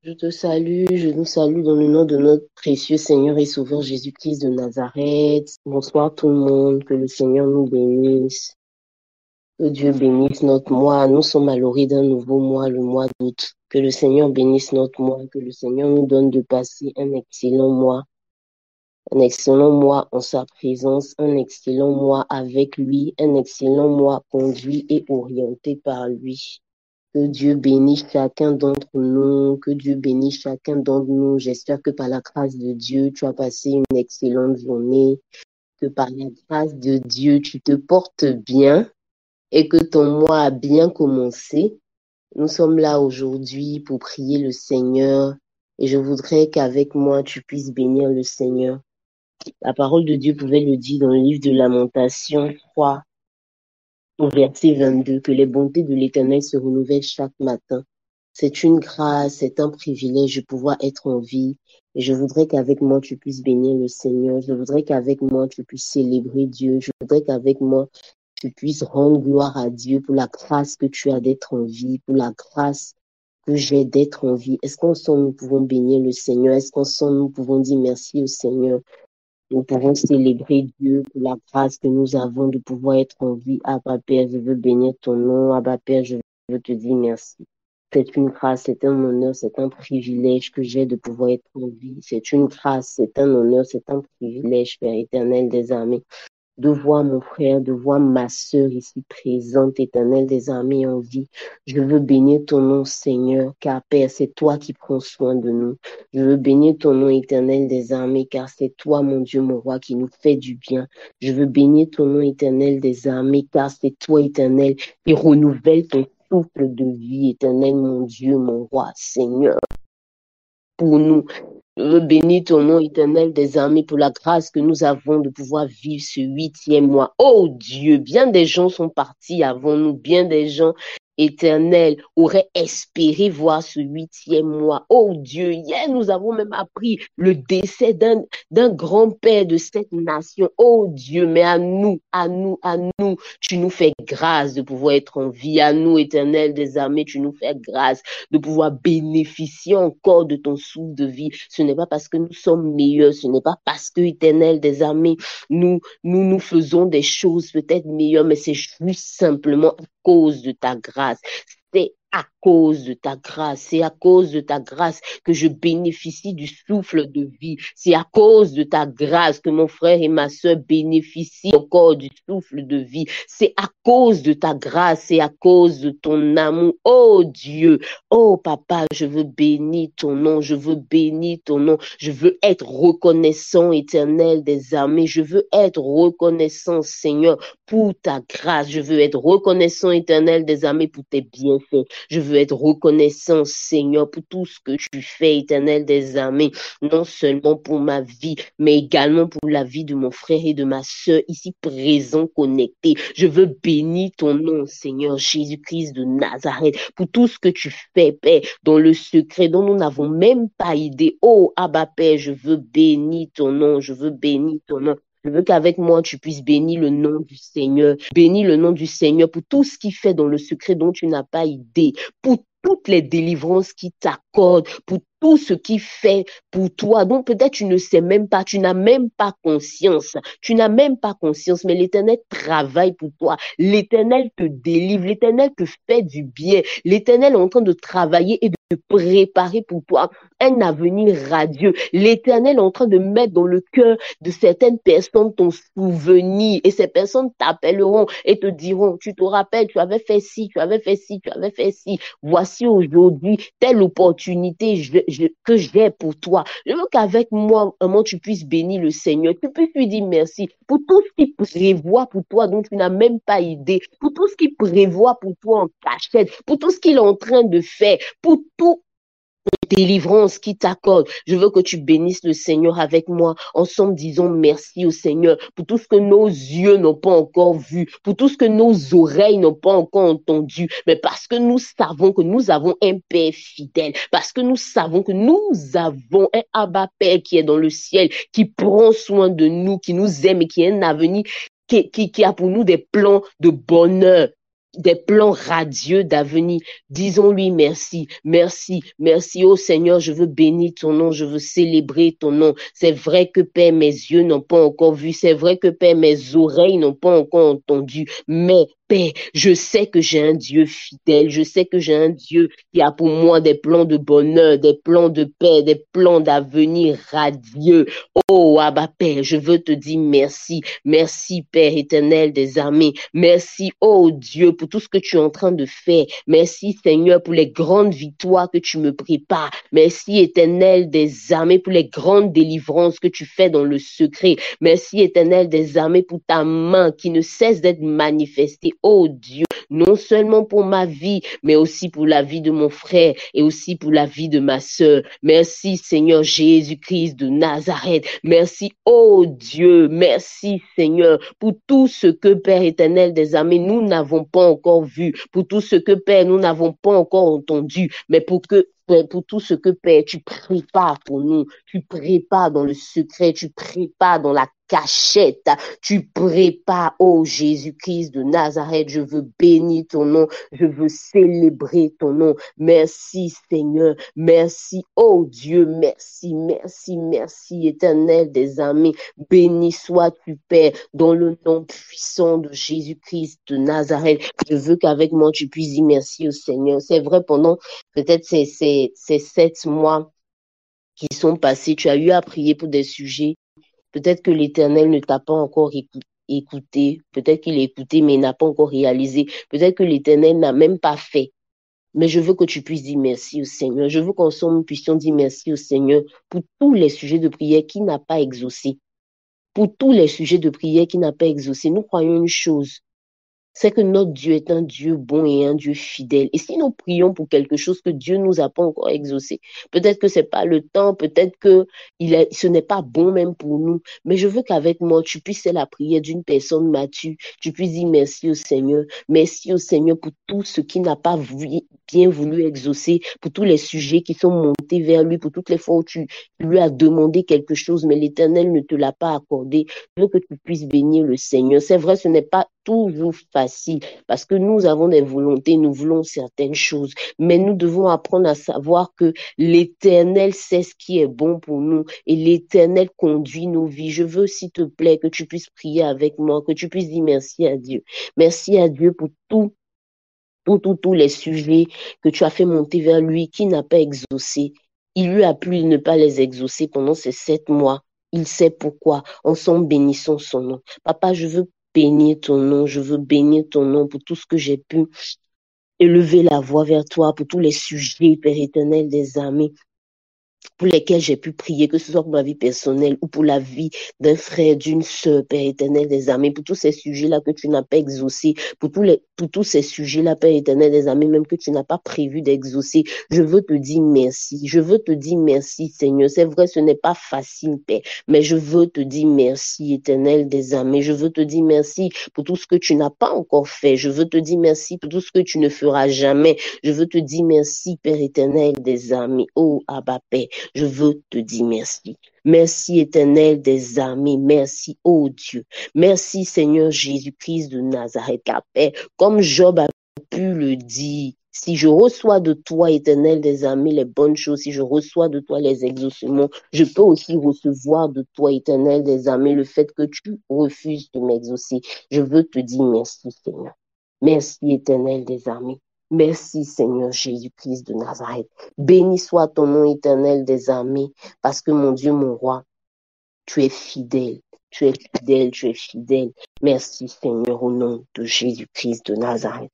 Je nous salue dans le nom de notre précieux Seigneur et Sauveur Jésus-Christ de Nazareth. Bonsoir tout le monde, que le Seigneur nous bénisse, que Dieu bénisse notre mois. Nous sommes à l'orée d'un nouveau mois, le mois d'août. Que le Seigneur bénisse notre mois, que le Seigneur nous donne de passer un excellent mois en sa présence, un excellent mois avec lui, un excellent mois conduit et orienté par lui. Que Dieu bénisse chacun d'entre nous, que Dieu bénisse chacun d'entre nous. J'espère que par la grâce de Dieu, tu as passé une excellente journée, que par la grâce de Dieu, tu te portes bien et que ton mois a bien commencé. Nous sommes là aujourd'hui pour prier le Seigneur et je voudrais qu'avec moi, tu puisses bénir le Seigneur. La parole de Dieu pouvait le dire dans le livre de Lamentation 3, au verset 22, que les bontés de l'Éternel se renouvellent chaque matin. C'est une grâce, c'est un privilège de pouvoir être en vie. Et je voudrais qu'avec moi, tu puisses bénir le Seigneur. Je voudrais qu'avec moi, tu puisses célébrer Dieu. Je voudrais qu'avec moi, tu puisses rendre gloire à Dieu pour la grâce que tu as d'être en vie, pour la grâce que j'ai d'être en vie. Est-ce qu'ensemble, nous pouvons bénir le Seigneur? Est-ce qu'ensemble, nous pouvons dire merci au Seigneur? Nous pouvons célébrer Dieu pour la grâce que nous avons de pouvoir être en vie. Abba Père, je veux bénir ton nom. Abba Père, je veux te dire merci. C'est une grâce, c'est un honneur, c'est un privilège que j'ai de pouvoir être en vie. C'est une grâce, c'est un honneur, c'est un privilège, Père éternel des armées, de voir mon frère, de voir ma sœur ici présente, éternel des armées en vie. Je veux bénir ton nom, Seigneur, car Père, c'est toi qui prends soin de nous. Je veux bénir ton nom, éternel des armées, car c'est toi, mon Dieu, mon roi, qui nous fait du bien. Je veux bénir ton nom, éternel des armées, car c'est toi, éternel, qui renouvelle ton souffle de vie, éternel, mon Dieu, mon roi, Seigneur, pour nous. Je veux bénir ton nom éternel des armées pour la grâce que nous avons de pouvoir vivre ce 8e mois. Oh Dieu, bien des gens sont partis avant nous, bien des gens éternels auraient espéré voir ce 8e mois. Oh Dieu, hier nous avons même appris le décès d'un grand-père de cette nation. Oh Dieu, mais à nous, tu nous fais grâce de pouvoir être en vie. À nous, éternel des armées, tu nous fais grâce de pouvoir bénéficier encore de ton souffle de vie. Ce n'est pas parce que nous sommes meilleurs, ce n'est pas parce que, éternel des armées, nous faisons des choses peut-être meilleures, mais c'est juste simplement à cause de ta grâce. C'est à cause de ta grâce, c'est à cause de ta grâce que je bénéficie du souffle de vie. C'est à cause de ta grâce que mon frère et ma soeur bénéficient encore du souffle de vie. C'est à cause de ta grâce, c'est à cause de ton amour. Oh Dieu, oh papa, je veux bénir ton nom, je veux bénir ton nom, je veux être reconnaissant, éternel des armées, je veux être reconnaissant, Seigneur, pour ta grâce, je veux être reconnaissant, éternel des armées, pour tes bienfaits, je veux être reconnaissant, Seigneur, pour tout ce que tu fais, éternel des armées, non seulement pour ma vie, mais également pour la vie de mon frère et de ma soeur ici présents, connectés. Je veux bénir ton nom, Seigneur Jésus-Christ de Nazareth, pour tout ce que tu fais, Père, dans le secret dont nous n'avons même pas idée. Oh, Abba Père, je veux bénir ton nom, je veux bénir ton nom. Je veux qu'avec moi, tu puisses bénir le nom du Seigneur. Bénis le nom du Seigneur pour tout ce qu'il fait dans le secret dont tu n'as pas idée, pour toutes les délivrances qu'il t'accorde, pour tout ce qu'il fait pour toi. Donc peut-être tu ne sais même pas, tu n'as même pas conscience. Tu n'as même pas conscience, mais l'Éternel travaille pour toi. L'Éternel te délivre, l'Éternel te fait du bien. L'Éternel est en train de travailler et de préparer pour toi un avenir radieux. L'Éternel est en train de mettre dans le cœur de certaines personnes ton souvenir et ces personnes t'appelleront et te diront, tu te rappelles, tu avais fait ci, tu avais fait ci, tu avais fait ci. Voici aujourd'hui telle opportunité que j'ai pour toi. Je veux qu'avec moi, vraiment, tu puisses bénir le Seigneur. Tu puisses lui dire merci pour tout ce qu'il prévoit pour toi dont tu n'as même pas idée, pour tout ce qu'il prévoit pour toi en cachette, pour tout ce qu'il est en train de faire, pour tout délivrance qui t'accorde. Je veux que tu bénisses le Seigneur avec moi. Ensemble, disons merci au Seigneur pour tout ce que nos yeux n'ont pas encore vu, pour tout ce que nos oreilles n'ont pas encore entendu, mais parce que nous savons que nous avons un Père fidèle, parce que nous savons que nous avons un Abba Père qui est dans le ciel, qui prend soin de nous, qui nous aime et qui a un avenir, qui a pour nous des plans de bonheur. des plans radieux d'avenir. Disons-lui merci, merci, merci. Oh Seigneur, je veux bénir ton nom, je veux célébrer ton nom. C'est vrai que Père, mes yeux n'ont pas encore vu, c'est vrai que Père, mes oreilles n'ont pas encore entendu, mais Père, je sais que j'ai un Dieu fidèle, je sais que j'ai un Dieu qui a pour moi des plans de bonheur, des plans de paix, des plans d'avenir radieux. Oh, Abba Père, je veux te dire merci. Merci, Père éternel des armées. Merci, oh Dieu, pour tout ce que tu es en train de faire. Merci, Seigneur, pour les grandes victoires que tu me prépares. Merci, éternel des armées, pour les grandes délivrances que tu fais dans le secret. Merci, éternel des armées, pour ta main qui ne cesse d'être manifestée. Oh Dieu, non seulement pour ma vie, mais aussi pour la vie de mon frère et aussi pour la vie de ma sœur. Merci, Seigneur Jésus-Christ de Nazareth. Merci, oh Dieu. Merci, Seigneur, pour tout ce que, Père éternel des armées, nous n'avons pas encore vu, pour tout ce que, Père, nous n'avons pas encore entendu, mais pour tout ce que, Père, tu prépares pour nous, tu prépares dans le secret, tu prépares dans la cachette, tu prépares, oh Jésus-Christ de Nazareth, je veux bénir ton nom, je veux célébrer ton nom. Merci Seigneur, merci, oh Dieu, merci, merci, merci, éternel des armées, béni sois-tu Père, dans le nom puissant de Jésus-Christ de Nazareth. Je veux qu'avec moi tu puisses dire merci au Seigneur. C'est vrai, pendant peut-être ces 7 mois qui sont passés, tu as eu à prier pour des sujets. Peut-être que l'Éternel ne t'a pas encore écouté. Peut-être qu'il a écouté, mais il n'a pas encore réalisé. Peut-être que l'Éternel n'a même pas fait. Mais je veux que tu puisses dire merci au Seigneur. Je veux qu'ensemble, nous puissions dire merci au Seigneur pour tous les sujets de prière qu'il n'a pas exaucés. Pour tous les sujets de prière qu'il n'a pas exaucés. Nous croyons une chose, c'est que notre Dieu est un Dieu bon et un Dieu fidèle. Et si nous prions pour quelque chose que Dieu nous a pas encore exaucé, peut-être que c'est pas le temps, peut-être que ce n'est pas bon même pour nous. Mais je veux qu'avec moi, tu puisses faire la prière d'une personne mature. Tu puisses dire merci au Seigneur. Merci au Seigneur pour tout ce qu'il n'a pas bien voulu exaucer, pour tous les sujets qui sont montés vers lui, pour toutes les fois où tu lui as demandé quelque chose, mais l'Éternel ne te l'a pas accordé. Je veux que tu puisses bénir le Seigneur. C'est vrai, ce n'est pas toujours facile parce que nous avons des volontés, nous voulons certaines choses, mais nous devons apprendre à savoir que l'Éternel sait ce qui est bon pour nous et l'Éternel conduit nos vies. Je veux, s'il te plaît, que tu puisses prier avec moi, que tu puisses dire merci à Dieu. Merci à Dieu pour tous les sujets que tu as fait monter vers lui, qui n'a pas exaucé. Il lui a plu de ne pas les exaucer pendant ces 7 mois. Il sait pourquoi. Ensemble, bénissons son nom. Papa, je veux bénir ton nom, je veux bénir ton nom pour tout ce que j'ai pu élever la voix vers toi, pour tous les sujets, Père éternel des armées, pour lesquels j'ai pu prier, que ce soit pour ma vie personnelle ou pour la vie d'un frère, d'une sœur, Père éternel des armées, pour tous ces sujets-là que tu n'as pas exaucés, pour tous ces sujets-là, Père éternel des armées, même que tu n'as pas prévu d'exaucer, je veux te dire merci. Je veux te dire merci, Seigneur. C'est vrai, ce n'est pas facile, Père, mais je veux te dire merci, éternel des armées. Je veux te dire merci pour tout ce que tu n'as pas encore fait. Je veux te dire merci pour tout ce que tu ne feras jamais. Je veux te dire merci, Père éternel des armées. Oh, Abba, Père. Je veux te dire merci. Merci éternel des armées. Merci, oh Dieu. Merci Seigneur Jésus-Christ de Nazareth. Car Père, comme Job a pu le dire, si je reçois de toi, éternel des armées, les bonnes choses, si je reçois de toi les exaucements, je peux aussi recevoir de toi, éternel des armées, le fait que tu refuses de m'exaucer. Je veux te dire merci, Seigneur. Merci, éternel des armées. Merci, Seigneur Jésus-Christ de Nazareth. Béni soit ton nom éternel des armées, parce que mon Dieu, mon roi, tu es fidèle. Tu es fidèle, tu es fidèle. Merci, Seigneur, au nom de Jésus-Christ de Nazareth.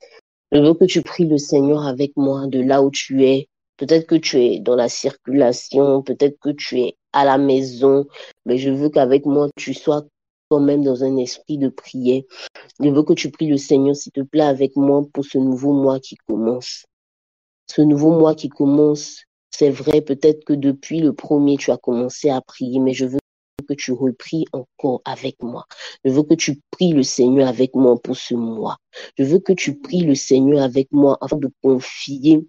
Je veux que tu pries le Seigneur avec moi de là où tu es. Peut-être que tu es dans la circulation, peut-être que tu es à la maison, mais je veux qu'avec moi, tu sois quand même dans un esprit de prière. Je veux que tu pries le Seigneur, s'il te plaît, avec moi pour ce nouveau mois qui commence. Ce nouveau mois qui commence, c'est vrai, peut-être que depuis le premier, tu as commencé à prier, mais je veux que tu repries encore avec moi. Je veux que tu pries le Seigneur avec moi pour ce mois. Je veux que tu pries le Seigneur avec moi afin de confier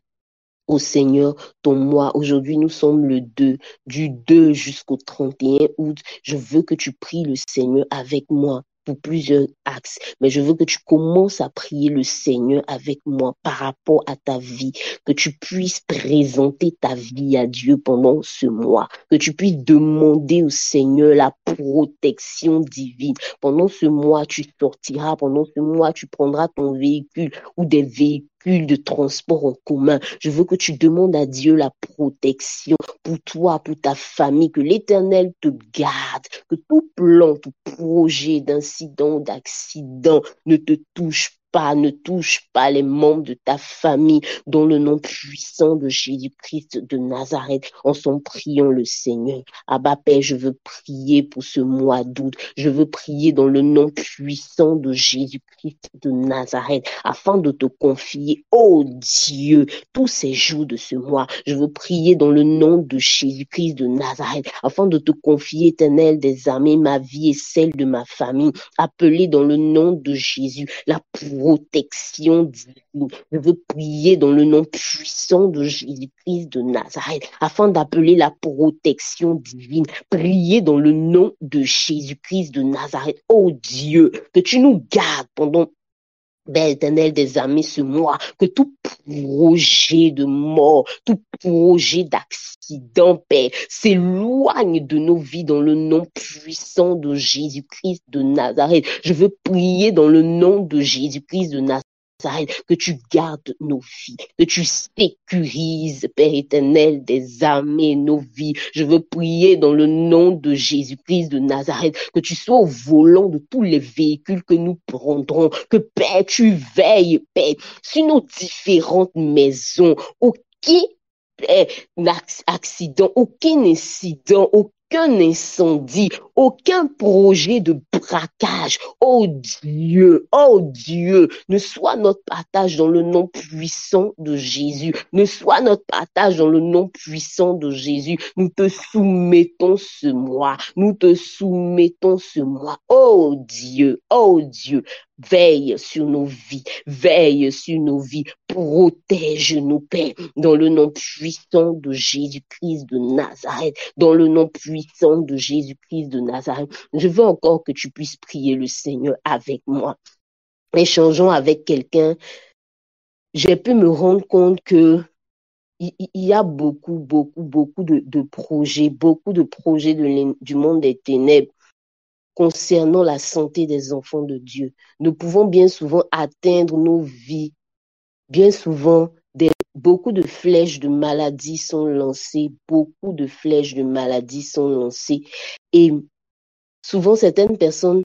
au Seigneur ton mois. Aujourd'hui, nous sommes le 2, du 2 jusqu'au 31 août. Je veux que tu pries le Seigneur avec moi. pour plusieurs axes, mais je veux que tu commences à prier le Seigneur avec moi par rapport à ta vie, que tu puisses présenter ta vie à Dieu pendant ce mois, que tu puisses demander au Seigneur la protection divine. Pendant ce mois, tu sortiras, pendant ce mois, tu prendras ton véhicule ou des véhicules de transport en commun. Je veux que tu demandes à Dieu la protection pour toi, pour ta famille, que l'Éternel te garde, que tout plan, tout projet d'incident, d'accident ne te touche pas, ne touche pas les membres de ta famille, dans le nom puissant de Jésus-Christ de Nazareth. En son priant le Seigneur. Abba Père, je veux prier pour ce mois d'août. Je veux prier dans le nom puissant de Jésus-Christ de Nazareth, afin de te confier, oh Dieu, tous ces jours de ce mois. Je veux prier dans le nom de Jésus-Christ de Nazareth, afin de te confier, Éternel des armées, ma vie et celle de ma famille, appelée dans le nom de Jésus, la protection divine. Je veux prier dans le nom puissant de Jésus-Christ de Nazareth, afin d'appeler la protection divine. Prier dans le nom de Jésus-Christ de Nazareth. Oh Dieu, que tu nous gardes pendant Éternel des armées ce mois, que tout projet de mort, tout projet d'accident, Père, s'éloigne de nos vies dans le nom puissant de Jésus-Christ de Nazareth. Je veux prier dans le nom de Jésus-Christ de Nazareth, que tu gardes nos vies, que tu sécurises, Père éternel des armées, nos vies. Je veux prier dans le nom de Jésus-Christ de Nazareth, que tu sois au volant de tous les véhicules que nous prendrons, que Père, tu veilles, Père, sur nos différentes maisons, aucun accident, aucun incident, aucun incendie, aucun projet de braquage. Oh Dieu, ne sois notre partage dans le nom puissant de Jésus. Ne sois notre partage dans le nom puissant de Jésus. Nous te soumettons ce mois. Nous te soumettons ce mois. Oh Dieu, veille sur nos vies, veille sur nos vies, protège-nous, Père, dans le nom puissant de Jésus-Christ de Nazareth, dans le nom puissant de Jésus-Christ de Nazareth. Je veux encore que tu puisses prier le Seigneur avec moi. Échangeons avec quelqu'un. J'ai pu me rendre compte que il y a beaucoup de projets, du monde des ténèbres concernant la santé des enfants de Dieu. Nous pouvons bien souvent atteindre nos vies. Bien souvent, beaucoup de flèches de maladies sont lancées. Beaucoup de flèches de maladies sont lancées. Et souvent, certaines personnes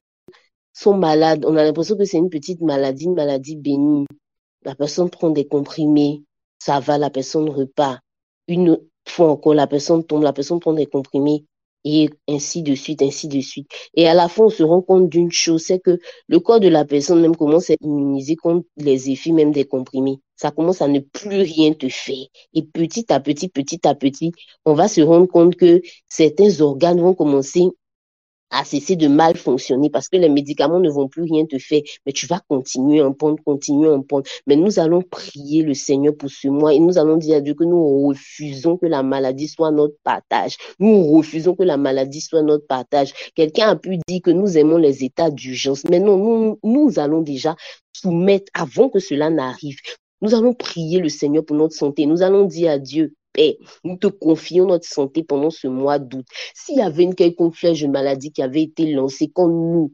sont malades. On a l'impression que c'est une petite maladie, une maladie bénigne. La personne prend des comprimés, ça va, la personne repart. Une fois encore, la personne tombe, la personne prend des comprimés, et ainsi de suite, ainsi de suite. Et à la fin, on se rend compte d'une chose, c'est que le corps de la personne même commence à être immunisé contre les effets même des comprimés. Ça commence à ne plus rien te faire. Et petit à petit, on va se rendre compte que certains organes vont commencer à cesser de mal fonctionner parce que les médicaments ne vont plus rien te faire, mais tu vas continuer à en prendre. Mais nous allons prier le Seigneur pour ce mois et nous allons dire à Dieu que nous refusons que la maladie soit notre partage. Nous refusons que la maladie soit notre partage. Quelqu'un a pu dire que nous aimons les états d'urgence, mais non, nous allons déjà soumettre avant que cela n'arrive. Nous allons prier le Seigneur pour notre santé. Nous allons dire à Dieu, Père, nous te confions notre santé pendant ce mois d'août. S'il y avait une quelconque flèche de maladie qui avait été lancée contre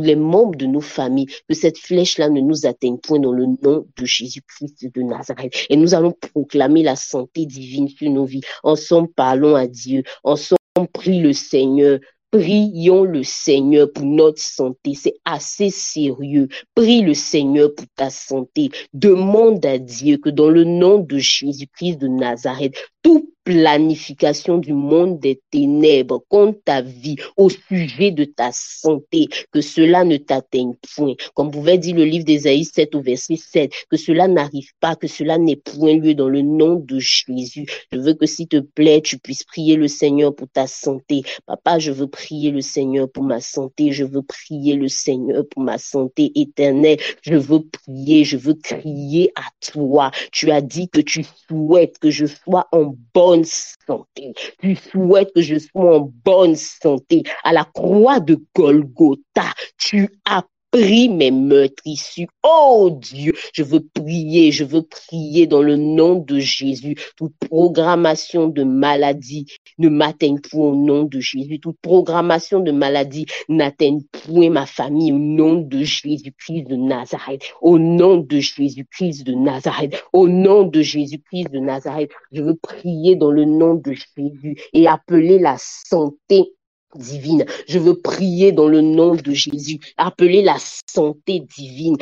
les membres de nos familles, que cette flèche-là ne nous atteigne point dans le nom de Jésus-Christ de Nazareth. Et nous allons proclamer la santé divine sur nos vies. Ensemble, parlons à Dieu. Ensemble, prie le Seigneur. Prions le Seigneur pour notre santé. C'est assez sérieux. Prie le Seigneur pour ta santé. Demande à Dieu que dans le nom de Jésus-Christ de Nazareth, toute planification du monde des ténèbres contre ta vie au sujet de ta santé, que cela ne t'atteigne point. Comme pouvait dire le livre d'Ésaïe 7 au verset 7, que cela n'arrive pas, que cela n'ait point lieu dans le nom de Jésus. Je veux que s'il te plaît, tu puisses prier le Seigneur pour ta santé. Papa, je veux prier le Seigneur pour ma santé. Je veux prier le Seigneur pour ma santé éternelle. Je veux prier, je veux crier à toi. Tu as dit que tu souhaites que je sois en en bonne santé. Tu souhaites que je sois en bonne santé. À la croix de Golgotha, tu as pris mes meurtrissures. Oh Dieu, je veux prier dans le nom de Jésus. Toute programmation de maladie ne m'atteigne point au nom de Jésus. Toute programmation de maladie n'atteigne point ma famille au nom de Jésus-Christ de Nazareth. Au nom de Jésus-Christ de Nazareth. Au nom de Jésus-Christ de Nazareth. Je veux prier dans le nom de Jésus et appeler la santé divine. Je veux prier dans le nom de Jésus, appeler la santé divine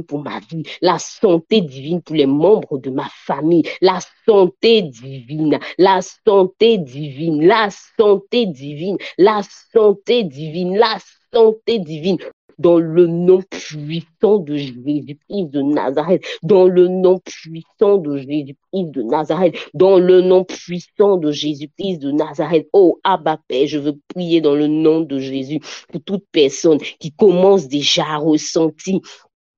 pour ma vie, la santé divine pour les membres de ma famille, la santé divine, la santé divine, la santé divine, la santé divine, la santé divine. Dans le nom puissant de Jésus-Christ de Nazareth, dans le nom puissant de Jésus-Christ de Nazareth, dans le nom puissant de Jésus-Christ de Nazareth. Oh, Abba Père, je veux prier dans le nom de Jésus pour toute personne qui commence déjà à ressentir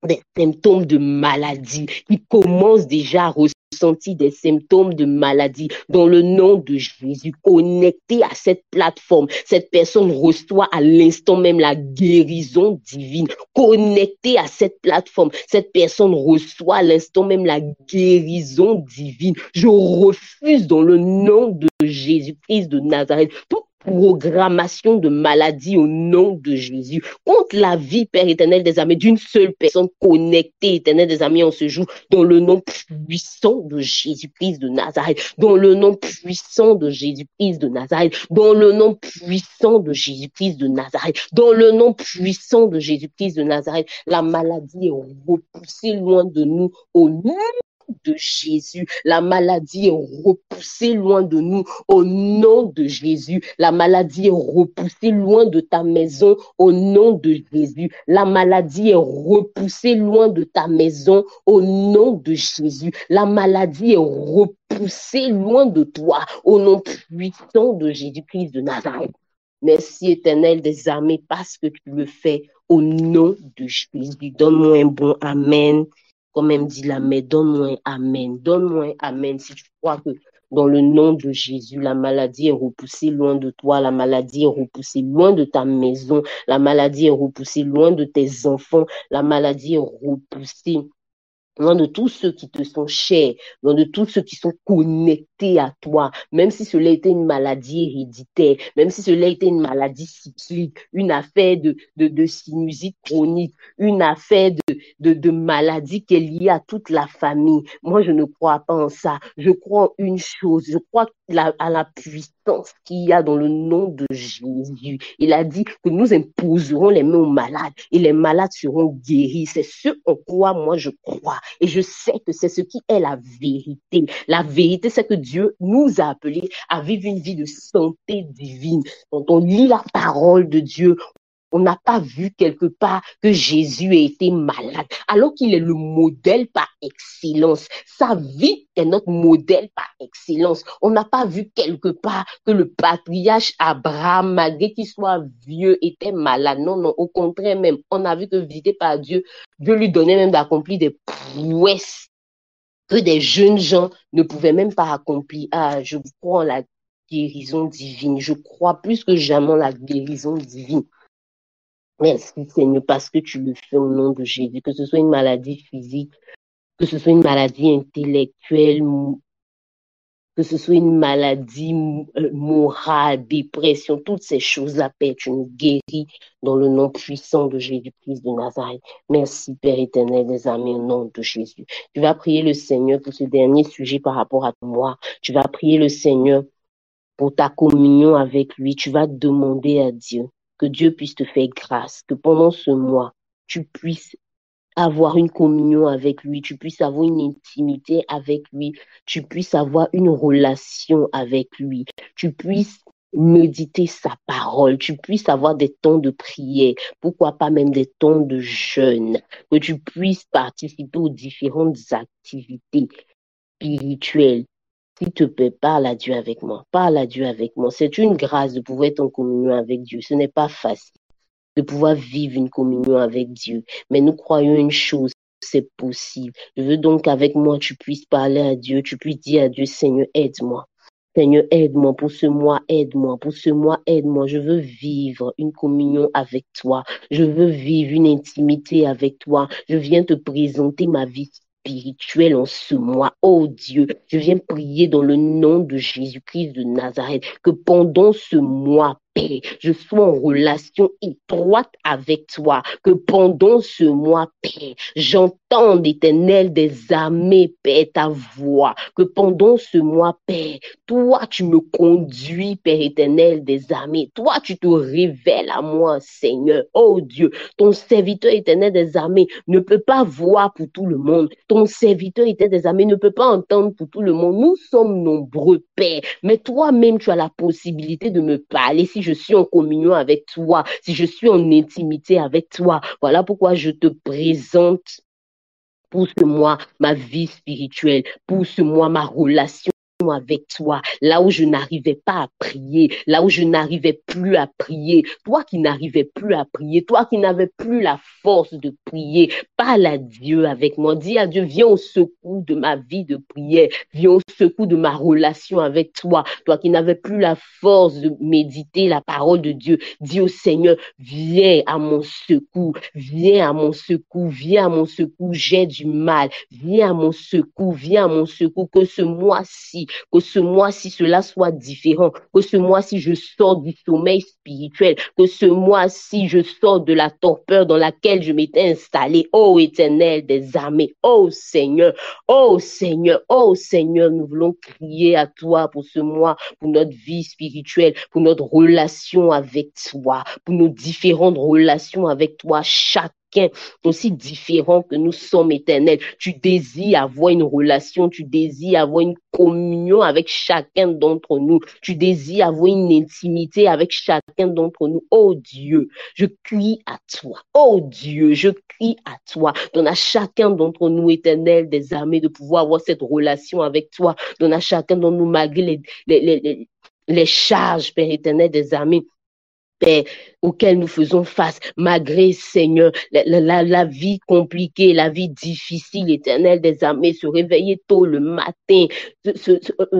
des symptômes de maladie, qui commencent déjà à ressentir des symptômes de maladie. Dans le nom de Jésus, connecté à cette plateforme, cette personne reçoit à l'instant même la guérison divine. Connecté à cette plateforme, cette personne reçoit à l'instant même la guérison divine. Je refuse dans le nom de Jésus-Christ de Nazareth toute programmation de maladie au nom de Jésus, contre la vie, Père éternel des armées, d'une seule personne connectée, éternel des armées, en ce jour, dans le nom puissant de Jésus-Christ de Nazareth, dans le nom puissant de Jésus-Christ de Nazareth, dans le nom puissant de Jésus-Christ de Nazareth, dans le nom puissant de Jésus-Christ de Nazareth, la maladie est repoussée loin de nous au nom de Jésus. La maladie est repoussée loin de nous au nom de Jésus. La maladie est repoussée loin de ta maison au nom de Jésus. La maladie est repoussée loin de ta maison au nom de Jésus. La maladie est repoussée loin de toi au nom puissant de Jésus-Christ de Nazareth. Merci éternel des armées parce que tu le fais au nom de Jésus. Donne-moi un bon amen. Comme elle me dit la mère, donne-moi un amen. Donne-moi un amen si tu crois que dans le nom de Jésus, la maladie est repoussée loin de toi, la maladie est repoussée loin de ta maison, la maladie est repoussée loin de tes enfants, la maladie est repoussée loin de tous ceux qui te sont chers, loin de tous ceux qui sont connectés à toi, même si cela était une maladie héréditaire, même si cela était une maladie cyclique, une affaire de sinusite chronique, une affaire de maladie qui est liée à toute la famille. Moi, je ne crois pas en ça. Je crois en une chose, je crois à la puissance qu'il y a dans le nom de Jésus. Il a dit que nous imposerons les mains aux malades et les malades seront guéris. C'est ce en quoi moi je crois. Et je sais que c'est ce qui est la vérité. La vérité, c'est que Dieu nous a appelés à vivre une vie de santé divine. Quand on lit la parole de Dieu, on n'a pas vu quelque part que Jésus a été malade, alors qu'il est le modèle par excellence. Sa vie est notre modèle par excellence. On n'a pas vu quelque part que le patriarche Abraham, malgré qu'il soit vieux, était malade. Non, non, au contraire même. On a vu que visité par Dieu, Dieu lui donnait même d'accomplir des prouesses que des jeunes gens ne pouvaient même pas accomplir. Ah, je crois en la guérison divine. Je crois plus que jamais en la guérison divine. Merci Seigneur parce que tu le fais au nom de Jésus, que ce soit une maladie physique, que ce soit une maladie intellectuelle, que ce soit une maladie morale, dépression, toutes ces choses-là, Père, tu nous guéris dans le nom puissant de Jésus-Christ de Nazareth. Merci Père éternel des armées au nom de Jésus. Tu vas prier le Seigneur pour ce dernier sujet par rapport à moi. Tu vas prier le Seigneur pour ta communion avec lui. Tu vas demander à Dieu que Dieu puisse te faire grâce, que pendant ce mois, tu puisses avoir une communion avec lui, tu puisses avoir une intimité avec lui, tu puisses avoir une relation avec lui, tu puisses méditer sa parole, tu puisses avoir des temps de prière, pourquoi pas même des temps de jeûne, que tu puisses participer aux différentes activités spirituelles. S'il te plaît, parle à Dieu avec moi. Parle à Dieu avec moi. C'est une grâce de pouvoir être en communion avec Dieu. Ce n'est pas facile de pouvoir vivre une communion avec Dieu. Mais nous croyons une chose, c'est possible. Je veux donc qu'avec moi, tu puisses parler à Dieu, tu puisses dire à Dieu, Seigneur, aide-moi. Seigneur, aide-moi pour ce mois, aide-moi. Pour ce mois, aide-moi. Je veux vivre une communion avec toi. Je veux vivre une intimité avec toi. Je viens te présenter ma vie spirituelle en ce mois. Oh Dieu, je viens prier dans le nom de Jésus-Christ de Nazareth que pendant ce mois, Père, je sois en relation étroite avec toi, que pendant ce mois, Père, j'entende, Éternel des armées, Père, ta voix, que pendant ce mois, Père, toi, tu me conduis, Père éternel des armées, toi, tu te révèles à moi, Seigneur, oh Dieu, ton serviteur éternel des armées ne peut pas voir pour tout le monde, ton serviteur éternel des armées ne peut pas entendre pour tout le monde, nous sommes nombreux, Père, mais toi-même, tu as la possibilité de me parler si je suis en communion avec toi, si je suis en intimité avec toi. Voilà pourquoi je te présente pour ce mois ma vie spirituelle, pour ce mois ma relation avec toi, là où je n'arrivais pas à prier, là où je n'arrivais plus à prier, toi qui n'arrivais plus à prier, toi qui n'avais plus la force de prier, parle à Dieu avec moi, dis à Dieu, viens au secours de ma vie de prière, viens au secours de ma relation avec toi, toi qui n'avais plus la force de méditer la parole de Dieu, dis au Seigneur, viens à mon secours, viens à mon secours, viens à mon secours, j'ai du mal, viens à mon secours, que ce mois-ci cela soit différent, que ce mois-ci je sors du sommeil spirituel, que ce mois-ci je sors de la torpeur dans laquelle je m'étais installé, ô Éternel des armées, ô Seigneur, ô Seigneur, ô Seigneur, nous voulons crier à toi pour ce mois, pour notre vie spirituelle, pour notre relation avec toi, pour nos différentes relations avec toi, chacun aussi différent que nous sommes éternels. Tu désires avoir une relation, tu désires avoir une communion avec chacun d'entre nous. Tu désires avoir une intimité avec chacun d'entre nous. Oh Dieu, je crie à toi. Oh Dieu, je crie à toi. Donne à chacun d'entre nous, éternel des armées, de pouvoir avoir cette relation avec toi. Donne à chacun d'entre nous, malgré les charges, Père éternel des armées, Père, auxquelles nous faisons face, malgré, Seigneur, la vie compliquée, la vie difficile, éternel des armées, se réveiller tôt le matin,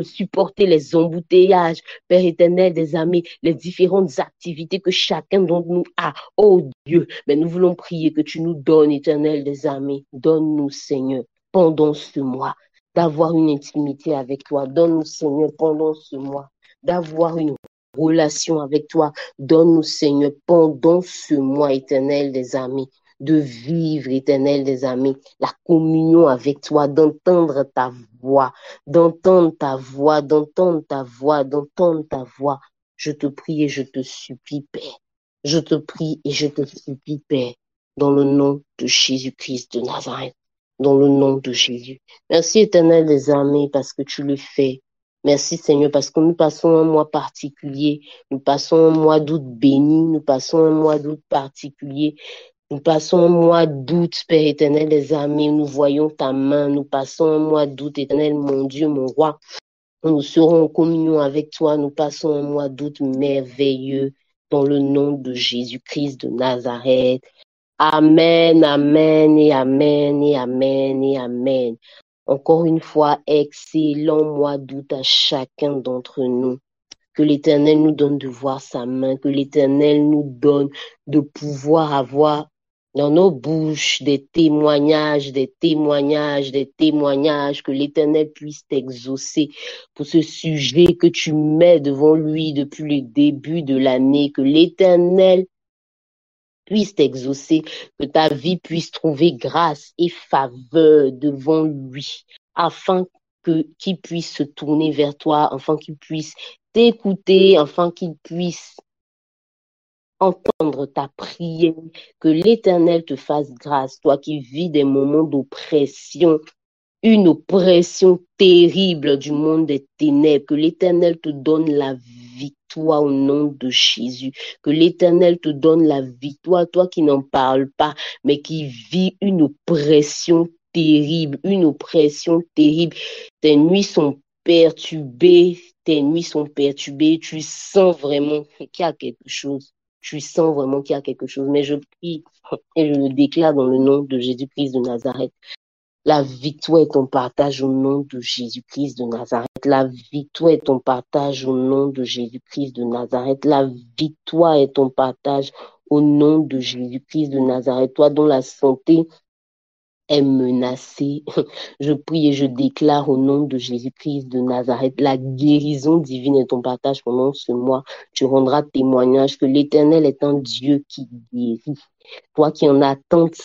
supporter les embouteillages, Père éternel des armées, les différentes activités que chacun d'entre nous a. Oh Dieu, mais nous voulons prier que tu nous donnes, éternel des armées, donne-nous, Seigneur, pendant ce mois, d'avoir une intimité avec toi. Donne-nous, Seigneur, pendant ce mois, d'avoir une relation avec toi. Donne-nous, Seigneur, pendant ce mois éternel des amis, de vivre, éternel des amis, la communion avec toi, d'entendre ta voix, d'entendre ta voix, d'entendre ta voix, d'entendre ta voix. Je te prie et je te supplie, Père. Je te prie et je te supplie, Père, dans le nom de Jésus-Christ de Nazareth, dans le nom de Jésus. Merci, éternel des armées, parce que tu le fais. Merci Seigneur parce que nous passons un mois particulier, nous passons un mois d'août béni, nous passons un mois d'août particulier, nous passons un mois d'août, Père éternel des armées, nous voyons ta main, nous passons un mois d'août, éternel mon Dieu, mon roi, nous serons en communion avec toi, nous passons un mois d'août merveilleux dans le nom de Jésus-Christ de Nazareth. Amen, amen et amen et amen et amen. Encore une fois, excellent mois d'août à chacun d'entre nous. Que l'Éternel nous donne de voir sa main, que l'Éternel nous donne de pouvoir avoir dans nos bouches des témoignages, des témoignages, des témoignages, que l'Éternel puisse t'exaucer pour ce sujet que tu mets devant lui depuis le début de l'année, que l'Éternel puisse t'exaucer, que ta vie puisse trouver grâce et faveur devant lui, afin qu'il puisse se tourner vers toi, afin qu'il puisse t'écouter, afin qu'il puisse entendre ta prière, que l'Éternel te fasse grâce, toi qui vis des moments d'oppression, une oppression terrible du monde des ténèbres, que l'Éternel te donne la victoire au nom de Jésus, que l'Éternel te donne la victoire, toi qui n'en parles pas, mais qui vis une oppression terrible, une oppression terrible. Tes nuits sont perturbées, tu sens vraiment qu'il y a quelque chose. tu sens vraiment qu'il y a quelque chose. Mais je prie et je le déclare dans le nom de Jésus-Christ de Nazareth. La victoire est ton partage au nom de Jésus-Christ de Nazareth. La victoire est ton partage au nom de Jésus-Christ de Nazareth. La victoire est ton partage au nom de Jésus-Christ de Nazareth. Toi dont la santé est menacée, je prie et je déclare au nom de Jésus-Christ de Nazareth, la guérison divine est ton partage pendant ce mois. Tu rendras témoignage que l'Éternel est un Dieu qui guérit. Toi qui en attente,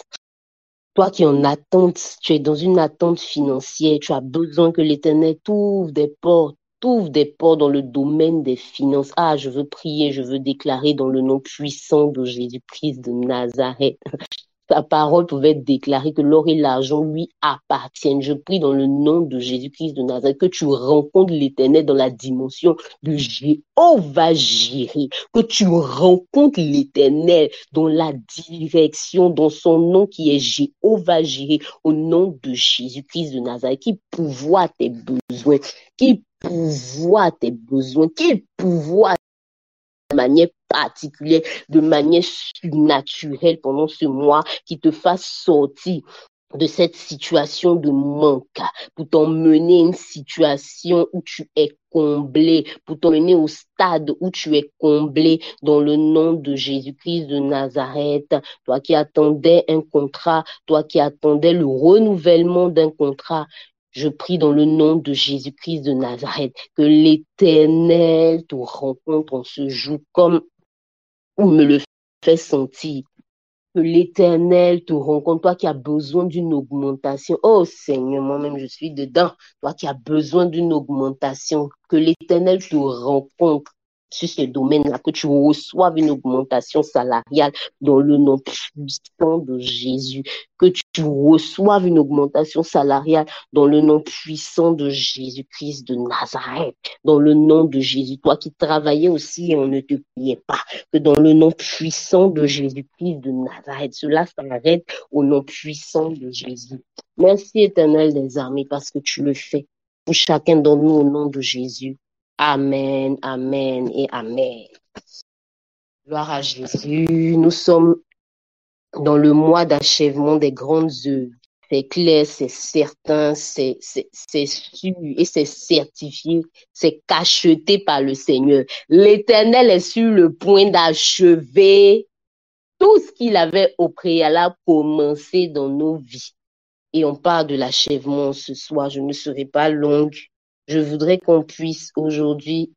tu es dans une attente financière, tu as besoin que l'Éternel t'ouvre des portes dans le domaine des finances. Ah, je veux prier, je veux déclarer dans le nom puissant de Jésus-Christ de Nazareth. Ta parole pouvait déclarer que l'or et l'argent lui appartiennent. Je prie dans le nom de Jésus-Christ de Nazareth que tu rencontres l'Éternel dans la dimension de Jéhovah Jireh, que tu rencontres l'Éternel dans la direction, dans son nom qui est Jéhovah Jireh, au nom de Jésus-Christ de Nazareth, qui pourvoit tes besoins, qui pourvoit tes besoins, qui pourvoit de manière particulière, de manière surnaturelle pendant ce mois, qui te fasse sortir de cette situation de manque, pour t'emmener à une situation où tu es comblé, pour t'emmener au stade où tu es comblé dans le nom de Jésus-Christ de Nazareth. Toi qui attendais un contrat, toi qui attendais le renouvellement d'un contrat, je prie dans le nom de Jésus-Christ de Nazareth que l'Éternel te rencontre en ce jour comme on me le fait sentir. Que l'Éternel te rencontre, toi qui as besoin d'une augmentation. Oh Seigneur, moi-même je suis dedans. Toi qui as besoin d'une augmentation, que l'Éternel te rencontre sur ce domaine-là, que tu reçoives une augmentation salariale dans le nom puissant de Jésus, que tu reçoives une augmentation salariale dans le nom puissant de Jésus-Christ de Nazareth, dans le nom de Jésus. Toi qui travaillais aussi et on ne te payait pas, que dans le nom puissant de Jésus-Christ de Nazareth, cela s'arrête au nom puissant de Jésus. Merci Éternel des armées parce que tu le fais pour chacun d'entre nous au nom de Jésus. Amen, amen et amen. Gloire à Jésus. Nous sommes dans le mois d'achèvement des grandes œuvres. C'est clair, c'est certain, c'est sûr et c'est certifié, c'est cacheté par le Seigneur. L'Éternel est sur le point d'achever tout ce qu'il avait au préalable commencé dans nos vies. Et on parle de l'achèvement ce soir. Je ne serai pas longue. Je voudrais qu'on puisse aujourd'hui,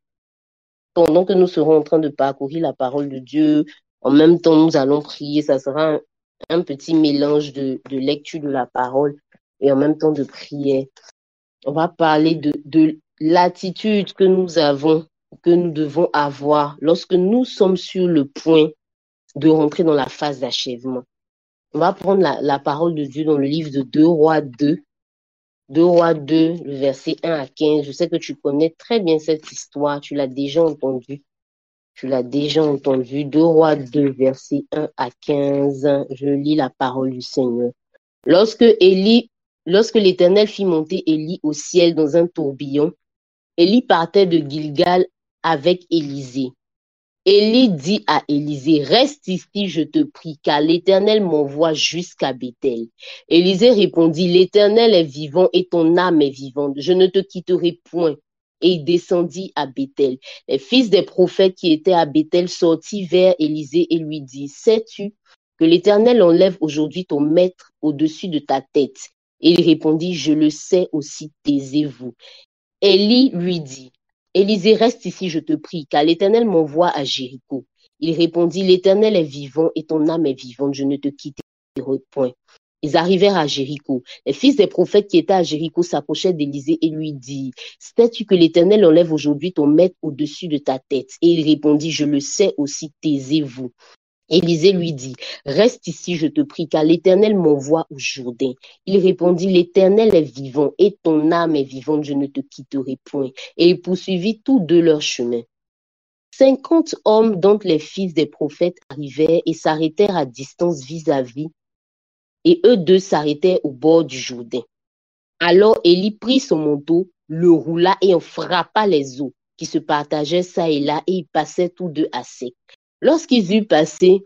pendant que nous serons en train de parcourir la parole de Dieu, en même temps nous allons prier. Ça sera un petit mélange de lecture de la parole et en même temps de prière. On va parler de l'attitude que nous avons, que nous devons avoir lorsque nous sommes sur le point de rentrer dans la phase d'achèvement. On va prendre la parole de Dieu dans le livre de 2 Rois 2, 2 Rois 2, le verset 1 à 15. Je sais que tu connais très bien cette histoire, tu l'as déjà entendue. 2 Rois 2, verset 1 à 15. Je lis la parole du Seigneur. Lorsque l'Éternel fit monter Élie au ciel dans un tourbillon, Élie partait de Gilgal avec Élisée. Élie dit à Élisée, reste ici, je te prie, car l'Éternel m'envoie jusqu'à Béthel. Élisée répondit, l'Éternel est vivant et ton âme est vivante, je ne te quitterai point. Et il descendit à Béthel. Les fils des prophètes qui étaient à Béthel sortirent vers Élisée et lui dirent, sais-tu que l'Éternel enlève aujourd'hui ton maître au-dessus de ta tête? Et il répondit, je le sais aussi, taisez-vous. Élie lui dit, Élisée, reste ici, je te prie, car l'Éternel m'envoie à Jéricho. Il répondit, l'Éternel est vivant et ton âme est vivante, je ne te quitterai point. Ils arrivèrent à Jéricho. Les fils des prophètes qui étaient à Jéricho s'approchaient d'Élisée et lui dirent, sais-tu que l'Éternel enlève aujourd'hui ton maître au-dessus de ta tête? Et il répondit, je le sais aussi, taisez-vous. Élisée lui dit, reste ici, je te prie, car l'Éternel m'envoie au Jourdain. Il répondit, l'Éternel est vivant et ton âme est vivante, je ne te quitterai point. Et il poursuivit tous deux leur chemin. 50 hommes, dont les fils des prophètes, arrivèrent et s'arrêtèrent à distance vis-à-vis, et eux deux s'arrêtèrent au bord du Jourdain. Alors Élie prit son manteau, le roula et en frappa les eaux, qui se partageaient çà et là, et ils passaient tous deux à sec. Lorsqu'ils eurent passé,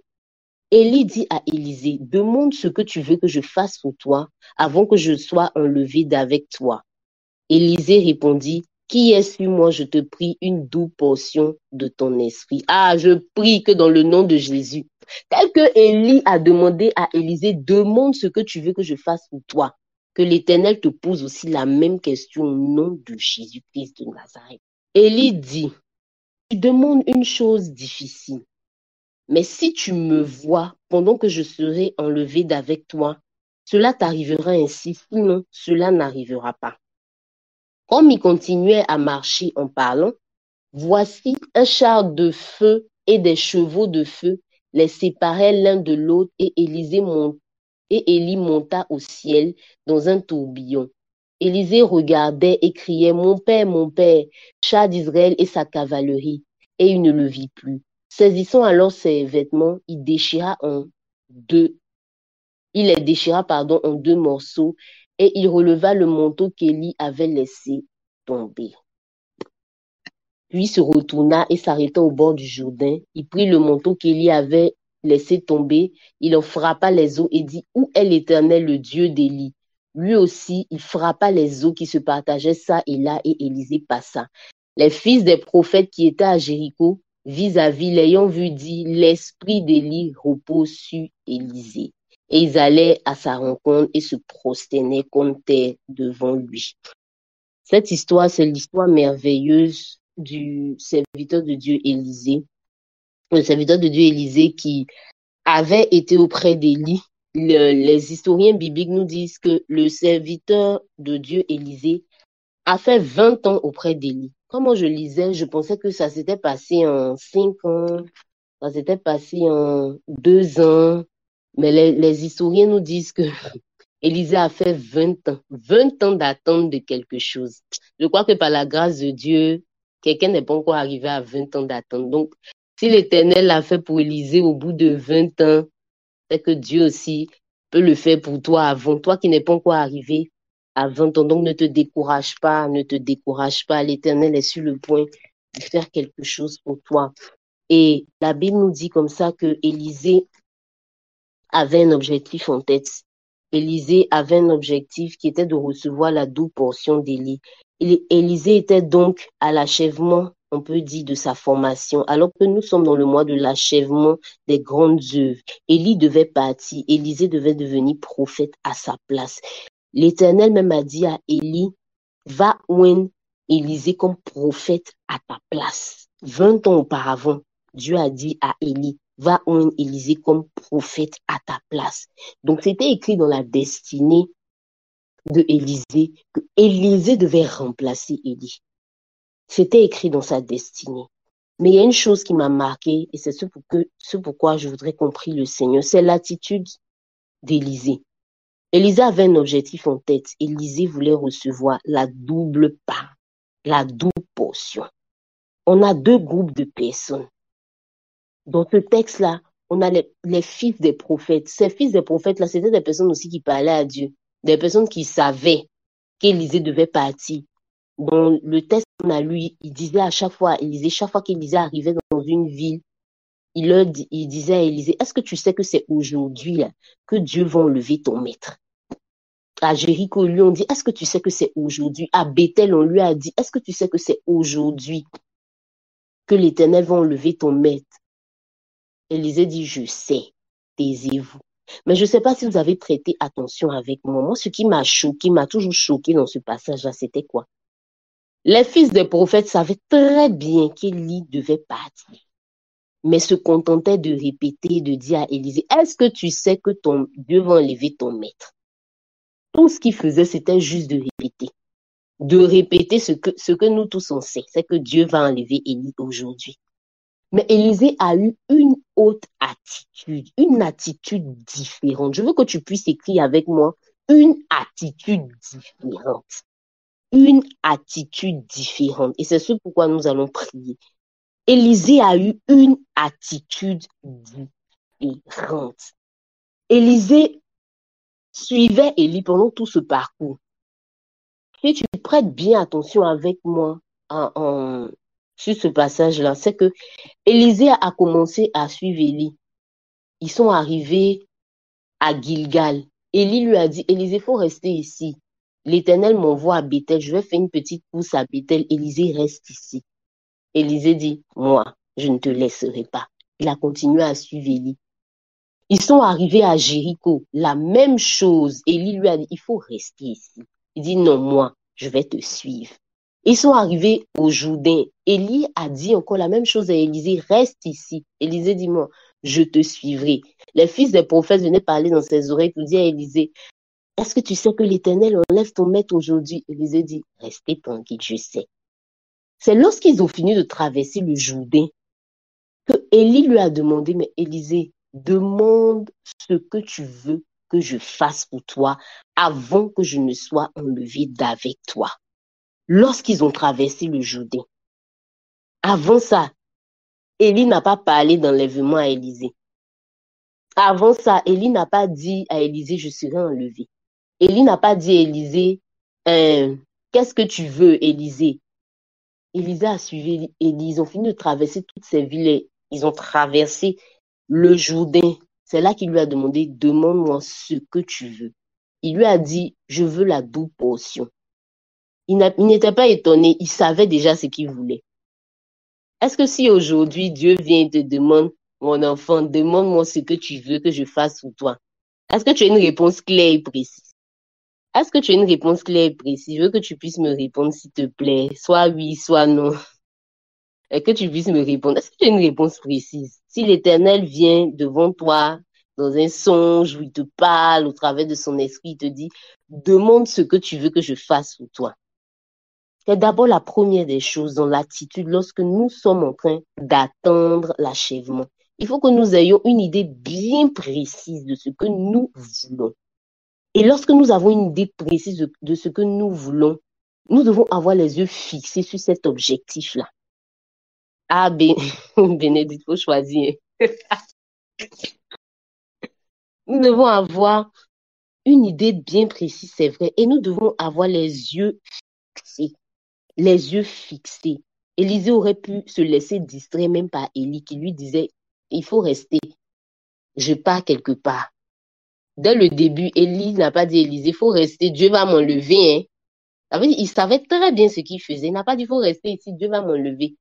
Élie dit à Élisée, demande ce que tu veux que je fasse pour toi avant que je sois enlevé d'avec toi. Élisée répondit, qui est sur moi, je te prie une double portion de ton esprit. Ah, je prie que dans le nom de Jésus, tel que Élie a demandé à Élisée, demande ce que tu veux que je fasse pour toi, que l'Éternel te pose aussi la même question au nom de Jésus-Christ de Nazareth. Élie dit, tu demandes une chose difficile, mais si tu me vois pendant que je serai enlevé d'avec toi, cela t'arrivera ainsi, sinon cela n'arrivera pas. Comme il continuait à marcher en parlant, voici un char de feu et des chevaux de feu les séparaient l'un de l'autre et Élie monta au ciel dans un tourbillon. Élisée regardait et criait, mon père, char d'Israël et sa cavalerie. Et il ne le vit plus. Saisissant alors ses vêtements, il les déchira, en deux morceaux et il releva le manteau qu'Élie avait laissé tomber. Puis se retourna et s'arrêta au bord du Jourdain. Il prit le manteau qu'Élie avait laissé tomber, il en frappa les eaux et dit, où est l'Éternel, le Dieu d'Élie? Lui aussi, il frappa les eaux qui se partageaient ça et là, et Élisée passa. Les fils des prophètes qui étaient à Jéricho, vis-à-vis, l'ayant vu, dit, l'esprit d'Élie repose sur Élisée. Et ils allaient à sa rencontre et se prosternaient contre terre devant lui. Cette histoire, c'est l'histoire merveilleuse du serviteur de Dieu Élisée. Le serviteur de Dieu Élisée qui avait été auprès d'Élie. Les historiens bibliques nous disent que le serviteur de Dieu Élisée a fait 20 ans auprès d'Élie. Quand moi je lisais, je pensais que ça s'était passé en 5 ans, ça s'était passé en 2 ans. Mais les historiens nous disent que Élisée a fait 20 ans d'attente de quelque chose. Je crois que par la grâce de Dieu, quelqu'un n'est pas encore arrivé à 20 ans d'attente. Donc, si l'Éternel l'a fait pour Élisée au bout de 20 ans, c'est que Dieu aussi peut le faire pour toi avant. Toi qui n'es pas encore arrivé à 20 ans, donc ne te décourage pas, ne te décourage pas. L'Éternel est sur le point de faire quelque chose pour toi. Et la Bible nous dit comme ça que Élisée avait un objectif en tête. Élisée avait un objectif qui était de recevoir la double portion d'Élie. Élisée était donc à l'achèvement, on peut dire, de sa formation, alors que nous sommes dans le mois de l'achèvement des grandes œuvres. Élie devait partir, Élisée devait devenir prophète à sa place. L'Éternel même a dit à Élie, va oindre Élisée comme prophète à ta place. 20 ans auparavant, Dieu a dit à Élie, va oindre Élisée comme prophète à ta place. Donc, c'était écrit dans la destinée de Élisée que Élisée devait remplacer Élie. C'était écrit dans sa destinée. Mais il y a une chose qui m'a marqué, et c'est ce pourquoi je voudrais qu'on prie le Seigneur, c'est l'attitude d'Élisée. Élisée avait un objectif en tête. Élisée voulait recevoir la double part, la double portion. On a 2 groupes de personnes. Dans ce texte-là, on a les fils des prophètes. Ces fils des prophètes-là, c'était des personnes aussi qui parlaient à Dieu, des personnes qui savaient qu'Élisée devait partir. Dans le texte qu'on a lu, il disait à chaque fois à Élisée, chaque fois qu'Élisée arrivait dans une ville, il disait à Élisée, est-ce que tu sais que c'est aujourd'hui là, que Dieu va enlever ton maître? À Jéricho, lui, on dit, est-ce que tu sais que c'est aujourd'hui? À Bethel, on lui a dit, est-ce que tu sais que c'est aujourd'hui que l'Éternel va enlever ton maître? Élisée dit, je sais, taisez-vous. Mais je ne sais pas si vous avez prêté attention avec moi. Moi, ce qui m'a choqué, m'a toujours choqué dans ce passage-là, c'était quoi? Les fils des prophètes savaient très bien qu'Élie devait partir, mais se contentaient de répéter, de dire à Élisée, est-ce que tu sais que ton Dieu va enlever ton maître? Tout ce qu'ils faisaient, c'était juste de répéter ce que nous tous on sait, c'est que Dieu va enlever Élie aujourd'hui. Mais Élisée a eu une autre attitude, une attitude différente. Je veux que tu puisses écrire avec moi une attitude différente. Une attitude différente. Et c'est ce pourquoi nous allons prier. Élisée a eu une attitude différente. Élisée suivait Élie pendant tout ce parcours. Si tu prêtes bien attention avec moi sur ce passage-là, c'est que Élisée a commencé à suivre Élie. Ils sont arrivés à Gilgal. Élie lui a dit, Élisée, il faut rester ici. L'Éternel m'envoie à Béthel. Je vais faire une petite course à Béthel. Élisée reste ici. Élisée dit, moi, je ne te laisserai pas. Il a continué à suivre Élie. Ils sont arrivés à Jéricho. La même chose. Élie lui a dit, il faut rester ici. Il dit, non, moi, je vais te suivre. Ils sont arrivés au Jourdain. Élie a dit encore la même chose à Élisée, reste ici. Élisée dit, moi, je te suivrai. Les fils des prophètes venaient parler dans ses oreilles pour dire à Élisée, est-ce que tu sais que l'Éternel enlève ton maître aujourd'hui? Élisée dit, restez tranquille, je sais. C'est lorsqu'ils ont fini de traverser le Jourdain que Élie lui a demandé, mais Élisée, demande ce que tu veux que je fasse pour toi avant que je ne sois enlevé d'avec toi. Lorsqu'ils ont traversé le Jourdain. Avant ça, Élie n'a pas parlé d'enlèvement à Élisée. Avant ça, Élie n'a pas dit à Élisée, je serai enlevé. Élie n'a pas dit à Élisée, qu'est-ce que tu veux, Élisée? Élisée a suivi Élie. Ils ont fini de traverser toutes ces villes. Ils ont traversé le Jourdain. C'est là qu'il lui a demandé, demande-moi ce que tu veux. Il lui a dit, je veux la double portion. Il n'était pas étonné, il savait déjà ce qu'il voulait. Est-ce que si aujourd'hui Dieu vient et te demande, mon enfant, demande-moi ce que tu veux que je fasse pour toi, est-ce que tu as une réponse claire et précise? Est-ce que tu as une réponse claire et précise? Je veux que tu puisses me répondre, s'il te plaît. Soit oui, soit non. Et que tu puisses me répondre. Est-ce que tu as une réponse précise? Si l'Éternel vient devant toi dans un songe où il te parle au travers de son esprit, il te dit, demande ce que tu veux que je fasse pour toi. C'est d'abord la première des choses dans l'attitude lorsque nous sommes en train d'attendre l'achèvement. Il faut que nous ayons une idée bien précise de ce que nous voulons. Et lorsque nous avons une idée précise de ce que nous voulons, nous devons avoir les yeux fixés sur cet objectif-là. Ah, Bénédicte, il faut choisir. Nous devons avoir une idée bien précise, c'est vrai, et nous devons avoir les yeux fixés. Les yeux fixés. Élisée aurait pu se laisser distraire même par Élie qui lui disait, il faut rester, je pars quelque part. Dès le début, Élie n'a pas dit à Élisée, il faut rester, Dieu va m'enlever. Hein. Ça veut dire, il savait très bien ce qu'il faisait. Il n'a pas dit, il faut rester ici, Dieu va m'enlever.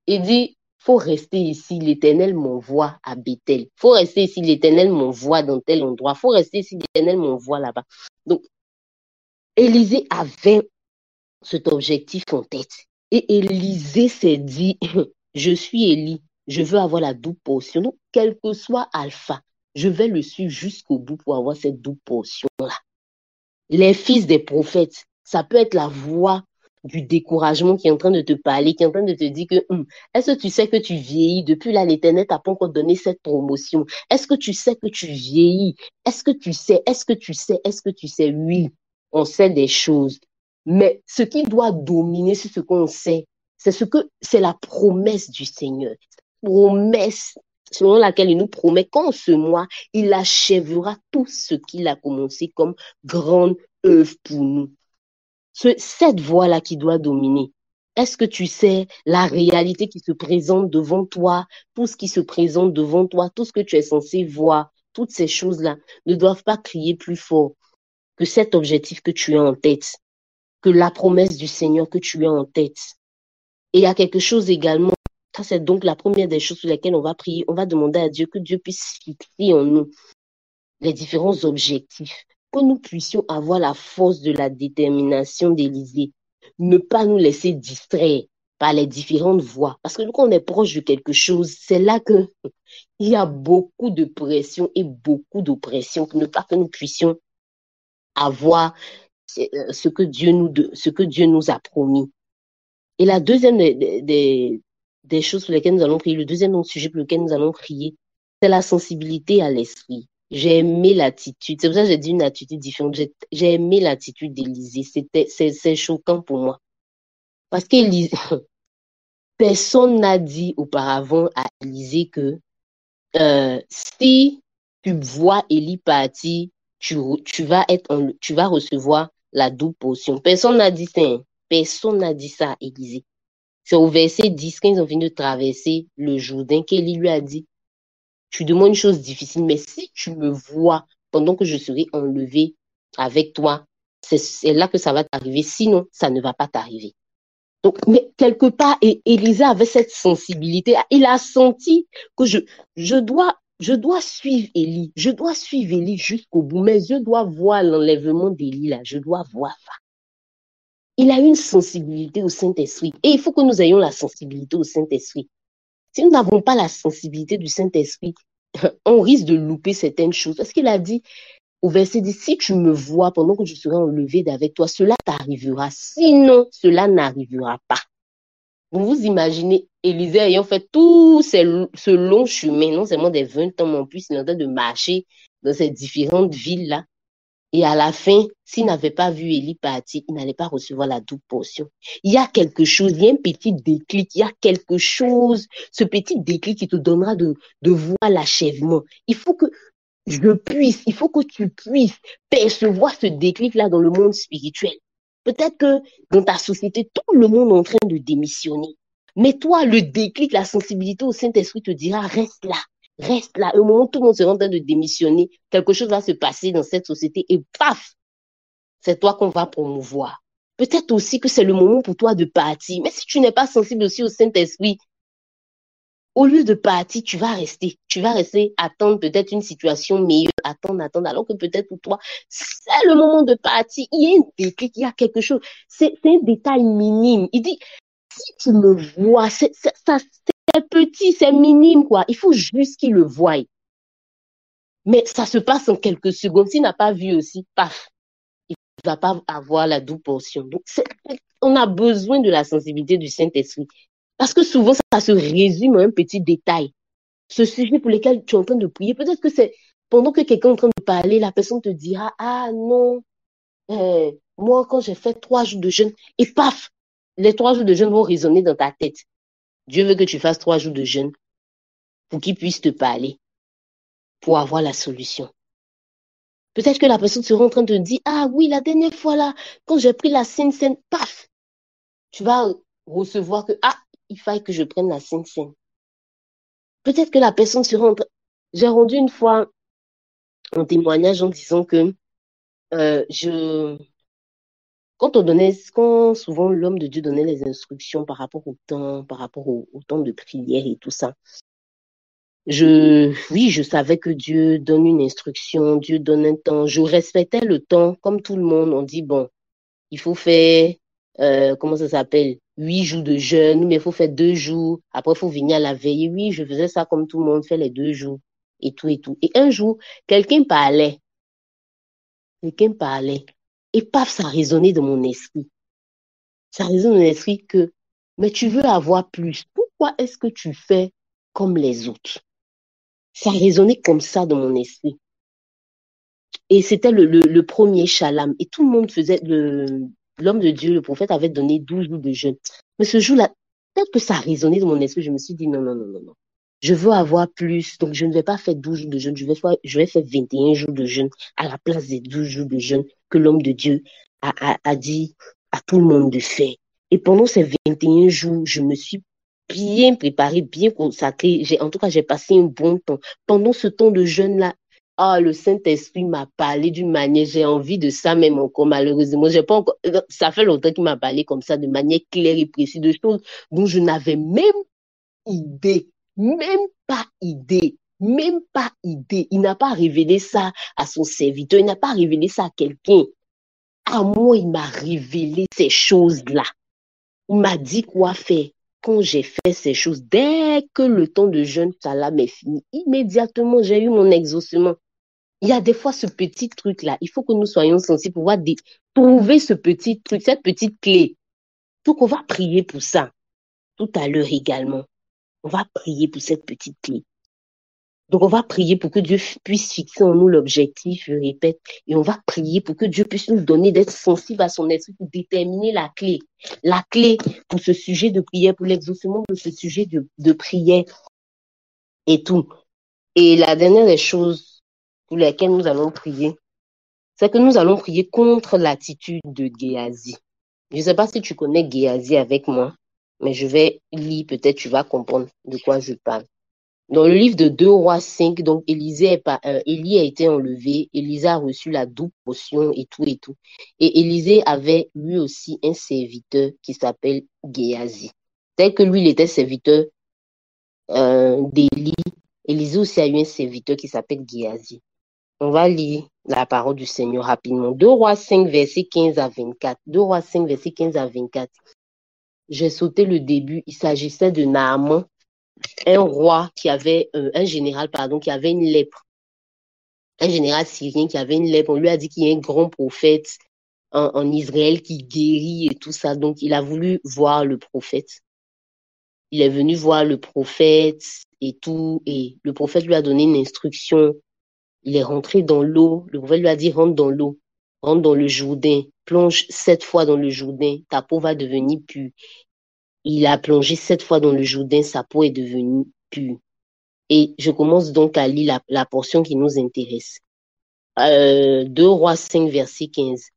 Il dit, il faut rester ici, l'Éternel m'envoie à Béthel. Il faut rester ici, l'Éternel m'envoie dans tel endroit. Il faut rester ici, l'Éternel m'envoie là-bas. Donc, Élisée avait cet objectif en tête. Et Élisée s'est dit, je suis Élie, je veux avoir la double portion. Donc, quel que soit Alpha, je vais le suivre jusqu'au bout pour avoir cette double portion-là. Les fils des prophètes, ça peut être la voix du découragement qui est en train de te parler, qui est en train de te dire que est-ce que tu sais que tu vieillis? Depuis là, l'Éternel t'a pas encore donné cette promotion. Est-ce que tu sais que tu vieillis? Est-ce que tu sais? Est-ce que tu sais? Est-ce que tu sais? Oui, on sait des choses. Mais ce qui doit dominer sur ce qu'on sait, c'est la promesse du Seigneur. Promesse selon laquelle il nous promet qu'en ce mois, il achèvera tout ce qu'il a commencé comme grande œuvre pour nous. Cette voie-là qui doit dominer. Est-ce que tu sais la réalité qui se présente devant toi, tout ce qui se présente devant toi, tout ce que tu es censé voir, toutes ces choses-là ne doivent pas crier plus fort que cet objectif que tu as en tête, que la promesse du Seigneur que tu as en tête. Et il y a quelque chose également, ça c'est donc la première des choses sur lesquelles on va prier, on va demander à Dieu que Dieu puisse fixer en nous les différents objectifs, que nous puissions avoir la force de la détermination d'Élisée, ne pas nous laisser distraire par les différentes voies. Parce que quand on est proche de quelque chose, c'est là que il y a beaucoup de pression et beaucoup d'oppression pour ne pas que nous puissions avoir ce que Dieu nous a promis. Et la deuxième des choses sur lesquelles nous allons prier, le deuxième sujet pour lequel nous allons prier, c'est la sensibilité à l'esprit. J'ai aimé l'attitude. C'est pour ça que j'ai dit une attitude différente. J'ai aimé l'attitude d'Élisée. C'est choquant pour moi. Parce qu'Élisée, personne n'a dit auparavant à Élisée que si tu vois Élie partir, tu vas recevoir la double portion. Personne n'a dit ça. Hein. Personne n'a dit ça à Élisée. C'est au verset 10, quand ils ont fini de traverser le Jourdain, qu'Élie lui a dit, tu demandes une chose difficile, mais si tu me vois pendant que je serai enlevé avec toi, c'est là que ça va t'arriver. Sinon, ça ne va pas t'arriver. Donc, mais quelque part, Élisa avait cette sensibilité. Il a senti que je dois suivre Élie. Je dois suivre Élie jusqu'au bout. Mes yeux doivent voir l'enlèvement d'Élie là. Je dois voir ça. Il a une sensibilité au Saint-Esprit. Et il faut que nous ayons la sensibilité au Saint-Esprit. Si nous n'avons pas la sensibilité du Saint-Esprit, on risque de louper certaines choses. Parce qu'il a dit au verset 10, si tu me vois pendant que je serai enlevé d'avec toi, cela t'arrivera. Sinon, cela n'arrivera pas. Vous vous imaginez Élisée ayant fait tout ce long chemin, non seulement des 20 ans, mais en plus, il est en train de marcher dans ces différentes villes-là. Et à la fin, s'il n'avait pas vu Élie partir, il n'allait pas recevoir la double portion. Il y a quelque chose, il y a un petit déclic, il y a quelque chose, ce petit déclic qui te donnera de voir l'achèvement. Il faut que il faut que tu puisses percevoir ce déclic-là dans le monde spirituel. Peut-être que dans ta société, tout le monde est en train de démissionner. Mais toi, le déclic, la sensibilité au Saint-Esprit te dira, reste là. Reste là. Au moment où tout le monde sera en train de démissionner, quelque chose va se passer dans cette société et paf, c'est toi qu'on va promouvoir. Peut-être aussi que c'est le moment pour toi de partir. Mais si tu n'es pas sensible aussi au Saint-Esprit, au lieu de partir, tu vas rester. Tu vas rester, attendre peut-être une situation meilleure, attendre, alors que peut-être pour toi, c'est le moment de partir. Il y a un déclic, il y a quelque chose. C'est un détail minime. Il dit, si tu me vois, c'est petit, c'est minime, quoi. Il faut juste qu'il le voie. Mais ça se passe en quelques secondes. S'il n'a pas vu aussi, paf, il ne va pas avoir la double portion. Donc, on a besoin de la sensibilité du Saint-Esprit. Parce que souvent, ça se résume à un petit détail. Ce sujet pour lequel tu es en train de prier, peut-être que c'est pendant que quelqu'un est en train de parler, la personne te dira, ah non, moi, quand j'ai fait 3 jours de jeûne, et paf, les 3 jours de jeûne vont résonner dans ta tête. Dieu veut que tu fasses 3 jours de jeûne pour qu'il puisse te parler, pour avoir la solution. Peut-être que la personne sera en train de te dire, ah oui, la dernière fois là, quand j'ai pris la Sainte Seine, paf, tu vas recevoir que, ah, il faille que je prenne la Sainte Seine. Peut-être que la personne sera en train... J'ai rendu une fois un témoignage en disant que quand souvent l'homme de Dieu donnait les instructions par rapport au temps, par rapport au temps de prière et tout ça, oui, je savais que Dieu donne une instruction, Dieu donne un temps. Je respectais le temps, comme tout le monde. On dit, bon, il faut faire, comment ça s'appelle, 8 jours de jeûne, mais il faut faire 2 jours. Après, il faut venir à la veille. Oui, je faisais ça comme tout le monde fait les 2 jours et tout et tout. Et un jour, quelqu'un parlait. Quelqu'un parlait. Et paf, ça résonnait dans mon esprit. Ça résonne dans mon esprit que, mais tu veux avoir plus. Pourquoi est-ce que tu fais comme les autres? Ça résonnait comme ça dans mon esprit. Et c'était le premier Shalom. Et tout le monde faisait, l'homme de Dieu, le prophète, avait donné 12 jours de jeûne. Mais ce jour-là, peut-être que ça résonnait dans mon esprit. Je me suis dit, non, non, non, non, non. Je veux avoir plus. Donc, je ne vais pas faire 12 jours de jeûne. Je vais faire 21 jours de jeûne à la place des 12 jours de jeûne que l'homme de Dieu a dit à tout le monde de faire. Et pendant ces 21 jours, je me suis bien préparée, bien consacrée. En tout cas, j'ai passé un bon temps. Pendant ce temps de jeûne-là, ah, le Saint-Esprit m'a parlé d'une manière, j'ai envie de ça même encore, malheureusement. J'ai pas encore, ça fait longtemps qu'il m'a parlé comme ça, de manière claire et précise, de choses dont je n'avais même idée, même pas idée, même pas idée. Il n'a pas révélé ça à son serviteur, il n'a pas révélé ça à quelqu'un. À moi, il m'a révélé ces choses-là. Il m'a dit quoi faire. Quand j'ai fait ces choses, dès que le temps de jeûne, ça là m'est fini, immédiatement, j'ai eu mon exaucement. Il y a des fois ce petit truc-là. Il faut que nous soyons sensibles pour pouvoir trouver ce petit truc, cette petite clé. Donc, on va prier pour ça tout à l'heure également. On va prier pour cette petite clé. Donc, on va prier pour que Dieu puisse fixer en nous l'objectif, je répète, et on va prier pour que Dieu puisse nous donner d'être sensibles à son esprit pour déterminer la clé. La clé pour ce sujet de prière, pour l'exaucement de ce sujet de prière et tout. Et la dernière des choses pour lesquelles nous allons prier, c'est que nous allons prier contre l'attitude de Géasi. Je ne sais pas si tu connais Géasi avec moi. Mais je vais lire, peut-être tu vas comprendre de quoi je parle. Dans le livre de 2 Rois 5, donc Élie a été enlevé, Élisée a reçu la double portion et tout et tout. Et Élisée avait lui aussi un serviteur qui s'appelle Géasi. Tel que lui, il était serviteur d'Élie, Élisée aussi a eu un serviteur qui s'appelle Géasi. On va lire la parole du Seigneur rapidement. 2 Rois 5, verset 15 à 24. 2 Rois 5, verset 15 à 24. J'ai sauté le début. Il s'agissait de Naaman, un roi qui avait, un général, pardon, qui avait une lèpre. Un général syrien qui avait une lèpre. On lui a dit qu'il y a un grand prophète en Israël qui guérit et tout ça. Donc, il a voulu voir le prophète. Il est venu voir le prophète et tout. Et le prophète lui a donné une instruction. Il est rentré dans l'eau. Le prophète lui a dit, rentre dans l'eau. Rentre dans le Jourdain. Plonge 7 fois dans le Jourdain. Ta peau va devenir pure. Il a plongé 7 fois dans le Jourdain. Sa peau est devenue pure. Et je commence donc à lire la portion qui nous intéresse. 2 Rois 5, verset 15.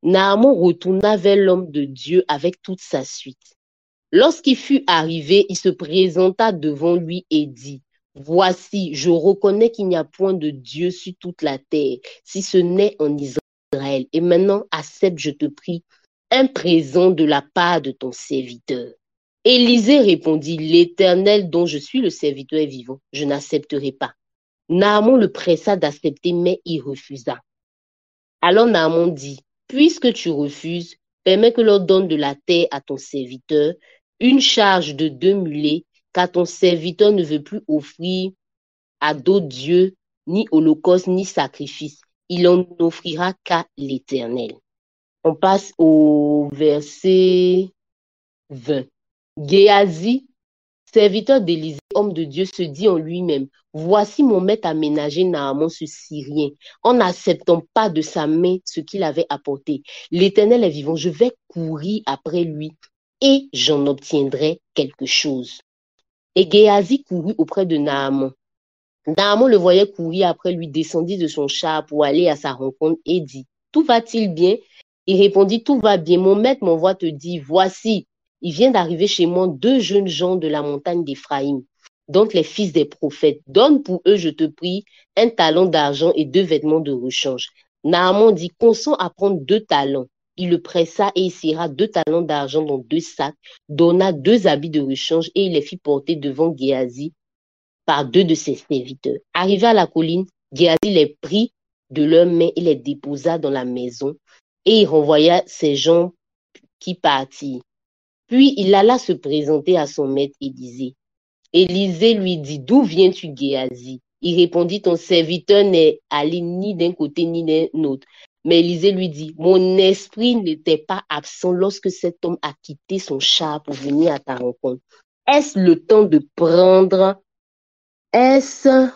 Naaman retourna vers l'homme de Dieu avec toute sa suite. Lorsqu'il fut arrivé, il se présenta devant lui et dit, voici, je reconnais qu'il n'y a point de Dieu sur toute la terre, si ce n'est en Israël. Et maintenant, accepte, je te prie, un présent de la part de ton serviteur. Élisée répondit, l'Éternel dont je suis le serviteur est vivant, je n'accepterai pas. Naaman le pressa d'accepter, mais il refusa. Alors Naaman dit, puisque tu refuses, permets que l'on donne de la terre à ton serviteur, une charge de 2 mulets, car ton serviteur ne veut plus offrir à d'autres dieux, ni holocauste, ni sacrifice. Il en offrira qu'à l'Éternel. On passe au verset 20. Géasi, serviteur d'Élisée, homme de Dieu, se dit en lui-même, voici mon maître a ménagé Naaman ce Syrien, en n'acceptant pas de sa main ce qu'il avait apporté. L'Éternel est vivant, je vais courir après lui et j'en obtiendrai quelque chose. Et Géasi courut auprès de Naaman. Naaman le voyait courir après lui, descendit de son char pour aller à sa rencontre et dit, tout va-t-il bien? Il répondit, tout va bien, mon maître m'envoie te dire, voici, il vient d'arriver chez moi 2 jeunes gens de la montagne d'Éphraïm, donc les fils des prophètes. Donne pour eux, je te prie, un talent d'argent et 2 vêtements de rechange. Naaman dit, consens à prendre 2 talents. Il le pressa et il serra 2 talents d'argent dans 2 sacs, donna 2 habits de rechange et il les fit porter devant Géasi par 2 de ses serviteurs. Arrivé à la colline, Géasi les prit de leurs mains et les déposa dans la maison et il renvoya ses gens qui partirent. Puis il alla se présenter à son maître Élisée. Élisée lui dit, d'où viens-tu, Géasi? Il répondit, ton serviteur n'est allé ni d'un côté ni d'un autre. Mais Élisée lui dit, mon esprit n'était pas absent lorsque cet homme a quitté son char pour venir à ta rencontre. Est-ce le temps de prendre, est-ce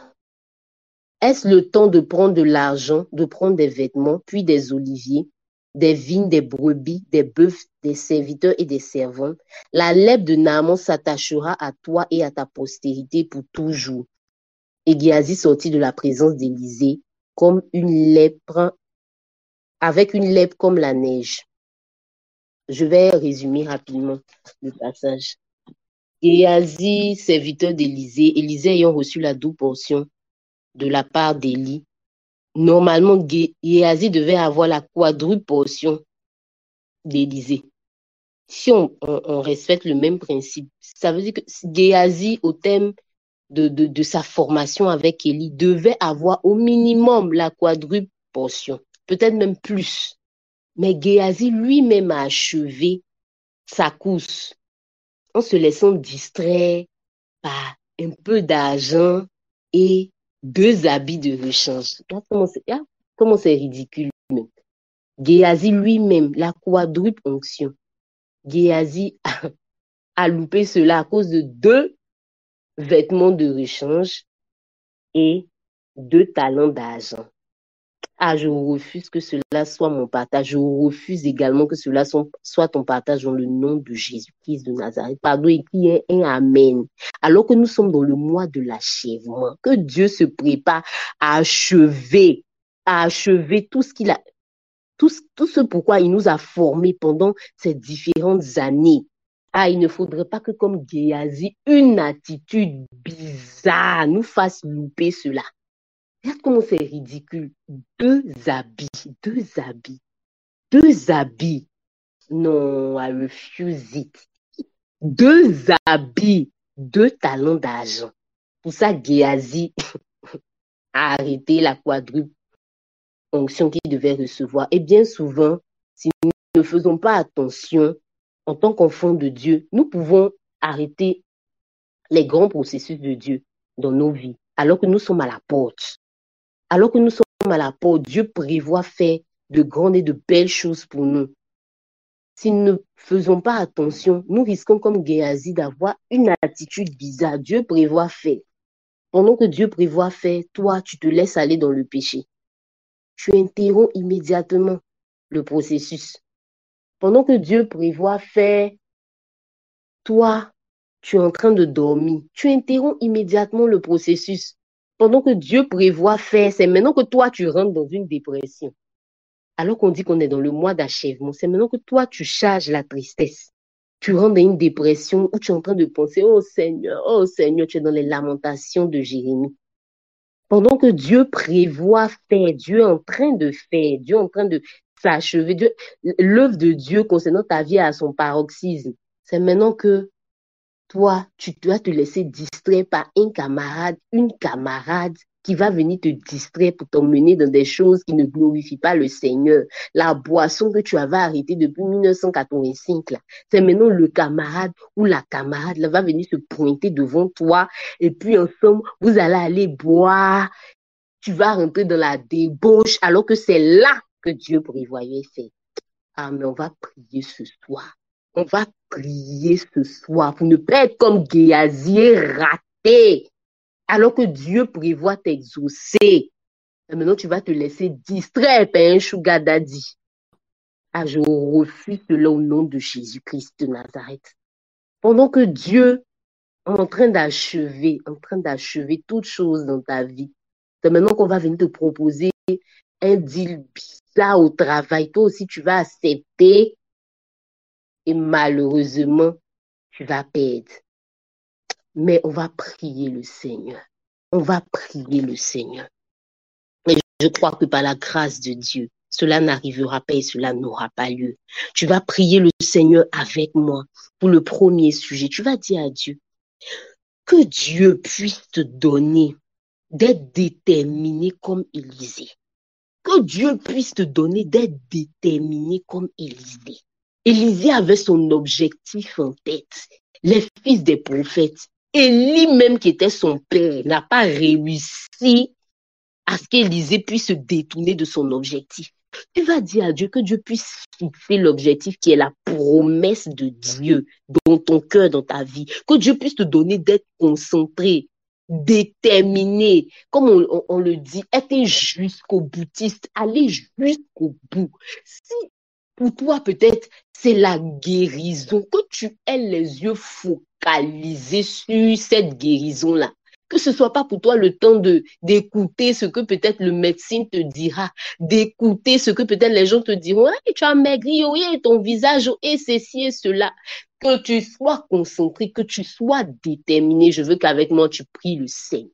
le temps de prendre de l'argent, de prendre des vêtements, puis des oliviers, des vignes, des brebis, des bœufs, des serviteurs et des servantes? La lèpre de Naaman s'attachera à toi et à ta postérité pour toujours. Et Géasi sortit de la présence d'Élisée comme une lèpre, avec une lèpre comme la neige. Je vais résumer rapidement le passage. Géasi, serviteur d'Élisée, Élisée ayant reçu la double portion de la part d'Élie, normalement, Géasi devait avoir la quadruple portion d'Élisée. Si on respecte le même principe, ça veut dire que Géasi, au thème de sa formation avec Élie, devait avoir au minimum la quadruple portion, peut-être même plus. Mais Géasi lui-même a achevé sa course en se laissant distraire par un peu d'argent et 2 habits de rechange. Comment c'est ridicule même. Géasi lui-même, la quadruple onction. Géasi a loupé cela à cause de 2 vêtements de rechange et 2 talents d'argent. Ah, je refuse que cela soit mon partage. Je refuse également que cela soit ton partage dans le nom de Jésus-Christ de Nazareth. Pardon, et qui est un Amen. Alors que nous sommes dans le mois de l'achèvement, que Dieu se prépare à achever tout ce qu'il a, tout ce pourquoi il nous a formés pendant ces différentes années. Ah, il ne faudrait pas que comme Géasi, une attitude bizarre nous fasse louper cela. Regarde comment c'est ridicule. Deux habits, deux habits, deux habits. Non, I refuse it. Deux habits, deux talons d'argent. Pour ça, Géasi a arrêté la quadruple onction qu'il devait recevoir. Et bien souvent, si nous ne faisons pas attention, en tant qu'enfants de Dieu, nous pouvons arrêter les grands processus de Dieu dans nos vies, alors que nous sommes à la porte. Alors que nous sommes à la porte, Dieu prévoit faire de grandes et de belles choses pour nous. Si nous ne faisons pas attention, nous risquons comme Géasi d'avoir une attitude bizarre. Dieu prévoit faire. Pendant que Dieu prévoit faire, toi, tu te laisses aller dans le péché. Tu interromps immédiatement le processus. Pendant que Dieu prévoit faire, toi, tu es en train de dormir. Tu interromps immédiatement le processus. Pendant que Dieu prévoit faire, c'est maintenant que toi, tu rentres dans une dépression. Alors qu'on dit qu'on est dans le mois d'achèvement, c'est maintenant que toi, tu charges la tristesse. Tu rentres dans une dépression où tu es en train de penser, oh Seigneur, tu es dans les lamentations de Jérémie. Pendant que Dieu prévoit faire, Dieu est en train de faire, Dieu est en train de s'achever, l'œuvre de Dieu concernant ta vie à son paroxysme. C'est maintenant que toi, tu dois te laisser distraire par un camarade, une camarade qui va venir te distraire pour t'emmener dans des choses qui ne glorifient pas le Seigneur. La boisson que tu avais arrêtée depuis 1985, là, c'est maintenant le camarade ou la camarade là, va venir se pointer devant toi et puis ensemble, vous allez aller boire. Tu vas rentrer dans la débauche alors que c'est là que Dieu prévoyait faire. Ah, mais on va prier ce soir. On va prier ce soir pour ne pas être comme Géasi raté, alors que Dieu prévoit t'exaucer. Et maintenant, tu vas te laisser distraire par un sugar daddy. Ah, je refuse cela au nom de Jésus-Christ de Nazareth. Pendant que Dieu est en train d'achever toutes choses dans ta vie, c'est maintenant qu'on va venir te proposer un deal bizarre au travail. Toi aussi, tu vas accepter et malheureusement, tu vas perdre. Mais on va prier le Seigneur. On va prier le Seigneur. Et je crois que par la grâce de Dieu, cela n'arrivera pas et cela n'aura pas lieu. Tu vas prier le Seigneur avec moi pour le premier sujet. Tu vas dire à Dieu que Dieu puisse te donner d'être déterminé comme Élisée. Que Dieu puisse te donner d'être déterminé comme Élisée. Élisée avait son objectif en tête. Les fils des prophètes. Élie même qui était son père n'a pas réussi à ce qu'Élisée puisse se détourner de son objectif. Tu vas dire à Dieu que Dieu puisse fixer l'objectif qui est la promesse de Dieu dans ton cœur, dans ta vie. Que Dieu puisse te donner d'être concentré, déterminé, comme on le dit, être jusqu'au boutiste, aller jusqu'au bout. Si pour toi, peut-être, c'est la guérison, que tu aies les yeux focalisés sur cette guérison-là. Que ce ne soit pas pour toi le temps d'écouter ce que peut-être le médecin te dira, d'écouter ce que peut-être les gens te diront, hey, tu as maigri, oui, ton visage, et ceci et cela. Que tu sois concentré, que tu sois déterminé. Je veux qu'avec moi, tu pries le Seigneur.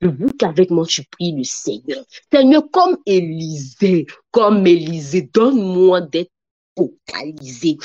Je veux qu'avec moi, tu pries le Seigneur. Seigneur, comme Élisée, donne-moi d'être focalisé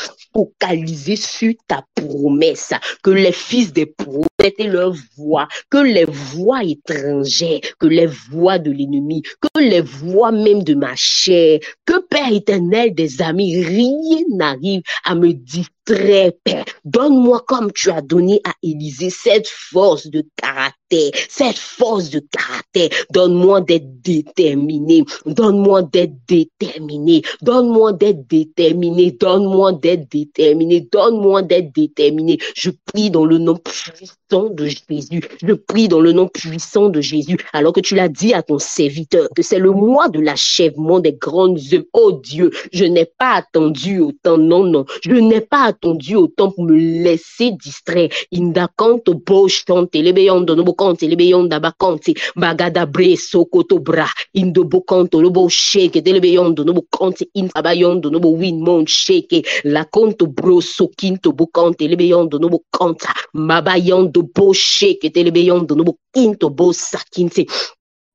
sur ta promesse, que les fils des prophètes et leurs voix, que les voix étrangères, que les voix de l'ennemi, que les voix même de ma chair, que Père éternel des amis, rien n'arrive à me distraire, Père. Donne-moi comme tu as donné à Élisée cette force de caractère, cette force de caractère. Donne-moi d'être déterminé, donne-moi d'être déterminé, donne-moi d'être déterminé, donne-moi d'être déterminé, donne-moi d'être déterminé. Je prie dans le nom puissant de Jésus. Je prie dans le nom puissant de Jésus. Alors que tu l'as dit à ton serviteur, que c'est le mois de l'achèvement des grandes œuvres. Oh Dieu, je n'ai pas attendu autant. Non. Je n'ai pas attendu autant pour me laisser distraire. Indakanto boshante lebeyondo nobo bokante lebeyonda bakante bagada bre sokoto bra indo bokanto lobo shake telebeyondo no bokante intabayondo no bo win mon shake la konto bro sokinto bokante lebeyondo no bokanta mabayondo bo shake telebeyondo no bokinto bo sakinte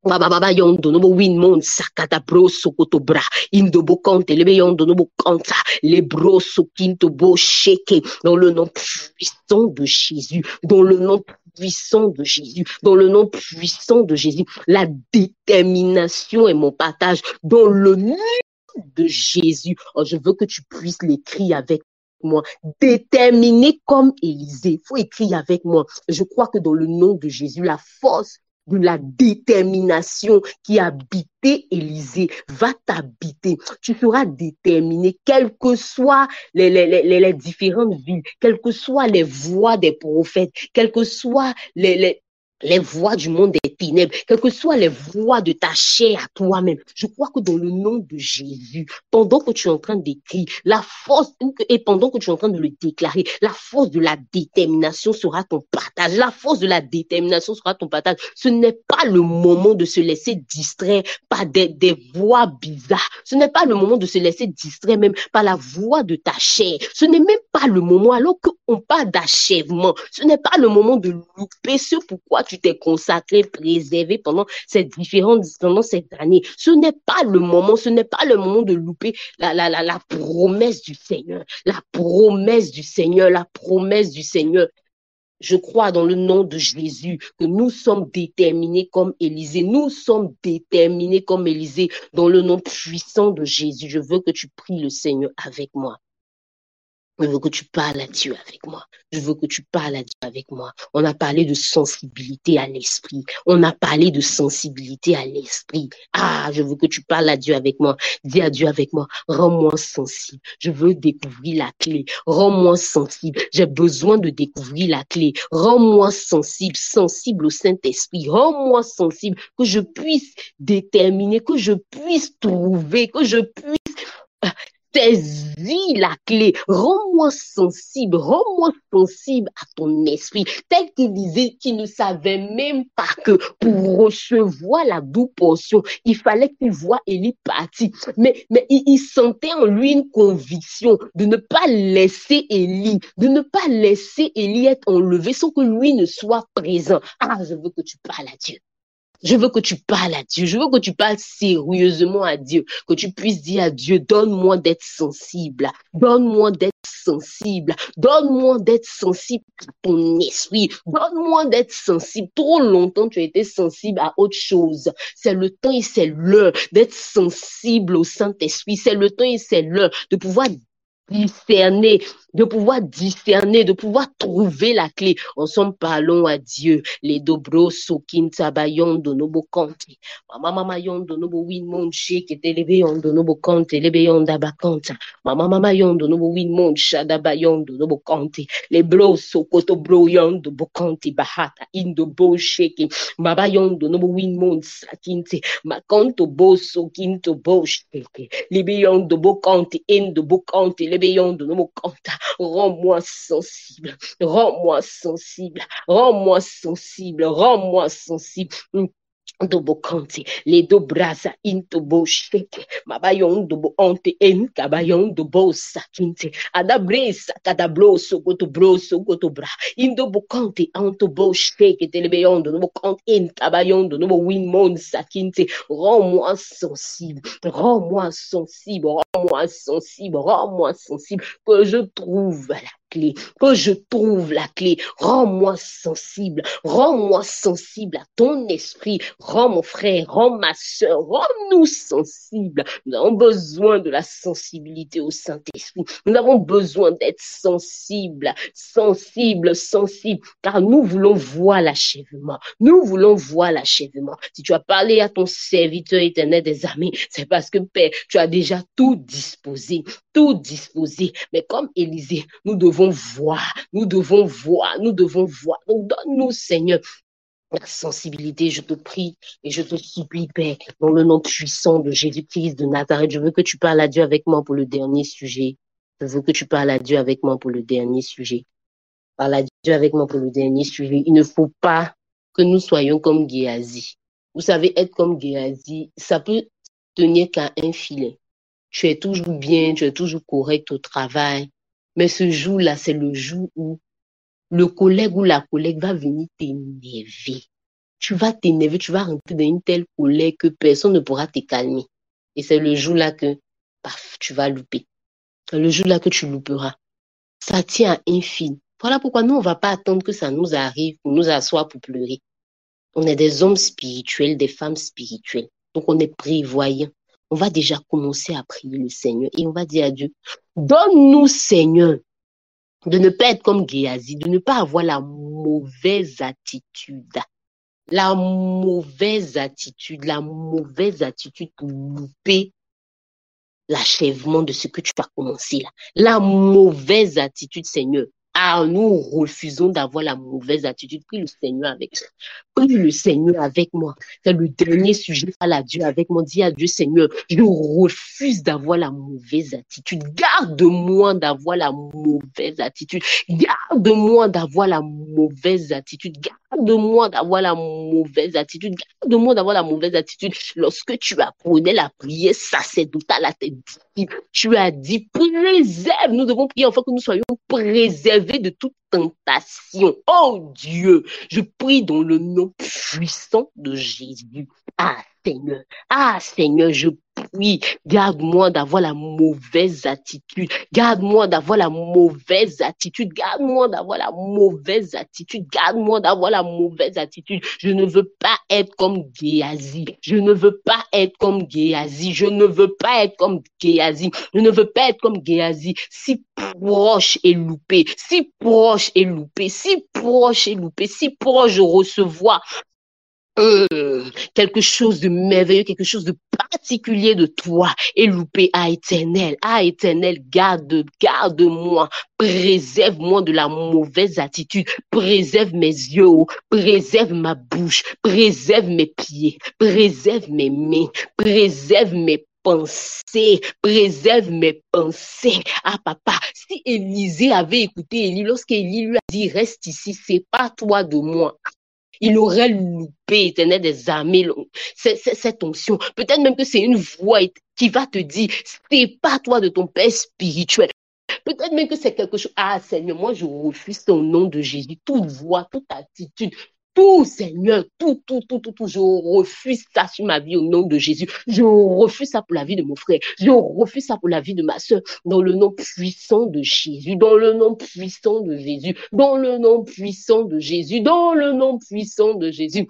Baba yondo no win mon sakata broso kotobra indo bokante lebe yondo no bokanta les broso kinto bo sheke dans le nom puissant de Jésus, dans le nom puissant de Jésus, dans le nom puissant de Jésus. La détermination est mon partage dans le nom de Jésus. Oh, je veux que tu puisses l'écrire avec moi. Déterminé comme Élisée. Faut écrire avec moi. Je crois que dans le nom de Jésus, la force de la détermination qui habitait Élisée va t'habiter. Tu seras déterminé, quelles que soient les différentes villes, quelles que soient les voix des prophètes, quelles que soient les voix du monde des ténèbres, quelles que soient les voix de ta chair à toi-même. Je crois que dans le nom de Jésus, pendant que tu es en train d'écrire, la force, et pendant que tu es en train de le déclarer, la force de la détermination sera ton partage. La force de la détermination sera ton partage. Ce n'est pas le moment de se laisser distraire par des voix bizarres. Ce n'est pas le moment de se laisser distraire même par la voix de ta chair. Ce n'est même pas le moment, alors qu'on parle d'achèvement. Ce n'est pas le moment de louper ce pourquoi tu t'es consacré, préservé pendant ces années. Ce n'est pas le moment de louper la promesse du Seigneur, la promesse du Seigneur, la promesse du Seigneur. Je crois dans le nom de Jésus que nous sommes déterminés comme Élisée. Nous sommes déterminés comme Élisée dans le nom puissant de Jésus. Je veux que tu pries le Seigneur avec moi. Je veux que tu parles à Dieu avec moi. Je veux que tu parles à Dieu avec moi. On a parlé de sensibilité à l'esprit. On a parlé de sensibilité à l'esprit. Ah, je veux que tu parles à Dieu avec moi. Dis à Dieu avec moi. Rends-moi sensible. Je veux découvrir la clé. Rends-moi sensible. J'ai besoin de découvrir la clé. Rends-moi sensible, sensible au Saint-Esprit. Rends-moi sensible, que je puisse déterminer, que je puisse trouver, que je puisse saisis la clé, rends-moi sensible à ton esprit, tel qu'Élisée qui ne savait même pas que pour recevoir la douce portion, il fallait qu'il voie Élie partir. Mais il sentait en lui une conviction de ne pas laisser Élie, être enlevé sans que lui ne soit présent. Ah, je veux que tu parles à Dieu. Je veux que tu parles à Dieu. Je veux que tu parles sérieusement à Dieu. Que tu puisses dire à Dieu, donne-moi d'être sensible. Donne-moi d'être sensible. Donne-moi d'être sensible à ton esprit. Donne-moi d'être sensible. Trop longtemps, tu as été sensible à autre chose. C'est le temps et c'est l'heure d'être sensible au Saint-Esprit. C'est le temps et c'est l'heure de pouvoir discerner, de pouvoir trouver la clé. Ensemble, parlons à Dieu. Les dobro sokin tabayondo nobo kanti. Mama yondo nobo win mon shake telebe yondo nobo kanti lebe yonda bakanta. Mama yondo nobo win mon shada bayondo nobo kanti. Les bro sokoto bro yondo bokanti bahata indo bo shake. Mama yondo nobo win mon sakinte. Makanto bo sokinto bo shake. Lebe yondo bokanti indo bokanti lebe yondo nobo kanta. Rends-moi sensible, rends-moi sensible, rends-moi sensible, rends-moi sensible. Dobo kanti, les do brasa into bo shake, mabayon dobo ante en kabayon dobo sakinte, adabre sakadablo sokoto bra, indo bo kanti anto bo shake, telebeyon dobo kanti en kabayon dobo winmon sakinte. Rends-moi sensible, rends-moi sensible, rends-moi sensible, rends-moi sensible, que je trouve la clé, que je trouve la clé. Rends-moi sensible à ton esprit. Rends mon frère, rends ma soeur, rends-nous sensibles. Nous avons besoin de la sensibilité au Saint-Esprit. Nous avons besoin d'être sensibles, car nous voulons voir l'achèvement. Nous voulons voir l'achèvement. Si tu as parlé à ton serviteur éternel des armées, c'est parce que, Père, tu as déjà tout disposé. Mais comme Élisée, nous devons voir. Donc donne-nous, Seigneur, la sensibilité, je te prie et je te supplie, Père, dans le nom puissant de Jésus-Christ de Nazareth. Je veux que tu parles à Dieu avec moi pour le dernier sujet. Parle à Dieu avec moi pour le dernier sujet. Il ne faut pas que nous soyons comme Géasi. Vous savez, être comme Géasi, ça peut tenir qu'à un filet. Tu es toujours bien, tu es toujours correct au travail. Mais ce jour-là, c'est le jour où le collègue ou la collègue va venir t'énerver. Tu vas t'énerver, tu vas rentrer dans une telle colère que personne ne pourra te calmer. Et c'est le jour-là que, paf, tu vas louper. C'est le jour-là que tu louperas. Ça tient à un fil. Voilà pourquoi nous, on ne va pas attendre que ça nous arrive pour nous asseoir pour pleurer. On est des hommes spirituels, des femmes spirituelles. Donc, on est prévoyants. On va déjà commencer à prier le Seigneur et on va dire à Dieu, donne-nous, Seigneur, de ne pas être comme Géasi, de ne pas avoir la mauvaise attitude. La mauvaise attitude pour louper l'achèvement de ce que tu as commencé là. La mauvaise attitude, Seigneur. Ah, nous refusons d'avoir la mauvaise attitude. Prie le Seigneur avec moi. Prie le Seigneur avec moi. C'est le dernier sujet. Parle à Dieu avec moi. Dis à Dieu, Seigneur, je refuse d'avoir la mauvaise attitude. Garde-moi d'avoir la mauvaise attitude. Garde-moi d'avoir la mauvaise attitude. Garde-moi d'avoir la mauvaise attitude. Garde-moi d'avoir la mauvaise attitude. Lorsque tu apprenais la prière sacerdotale à tes disciples, tu as dit, préserve. Nous devons prier afin que nous soyons préservés de toute tentation. Oh Dieu, je prie dans le nom puissant de Jésus. Ah Seigneur, je prie, garde-moi d'avoir la mauvaise attitude. Garde-moi d'avoir la mauvaise attitude. Garde-moi d'avoir la mauvaise attitude. Garde-moi d'avoir la mauvaise attitude. Je ne veux pas être comme Géasi. Je ne veux pas être comme Géasi. Je ne veux pas être comme Géasi. Je ne veux pas être comme Géasi. Si proche et loupé. Si proche et loupé. Si proche et loupé. Si proche de recevoir quelque chose de merveilleux, quelque chose de particulier de toi est loupé. Ah éternel, garde-moi, préserve-moi de la mauvaise attitude, préserve mes yeux, préserve ma bouche, préserve mes pieds, préserve mes mains, préserve mes pensées, préserve mes pensées. Ah papa, si Élisée avait écouté Élie, lorsqu'Élie lui a dit reste ici, c'est pas toi de moi, il aurait loupé, éternel des armées, cette onction. Peut-être même que c'est une voix qui va te dire, c'est pas toi de ton père spirituel. Peut-être même que c'est quelque chose. Ah Seigneur, moi je refuse ton nom de Jésus, toute voix, toute attitude. Tout, Seigneur, tout, je refuse ça sur ma vie au nom de Jésus. Je refuse ça pour la vie de mon frère. Je refuse ça pour la vie de ma soeur. Dans le nom puissant de Jésus, dans le nom puissant de Jésus, dans le nom puissant de Jésus, dans le nom puissant de Jésus.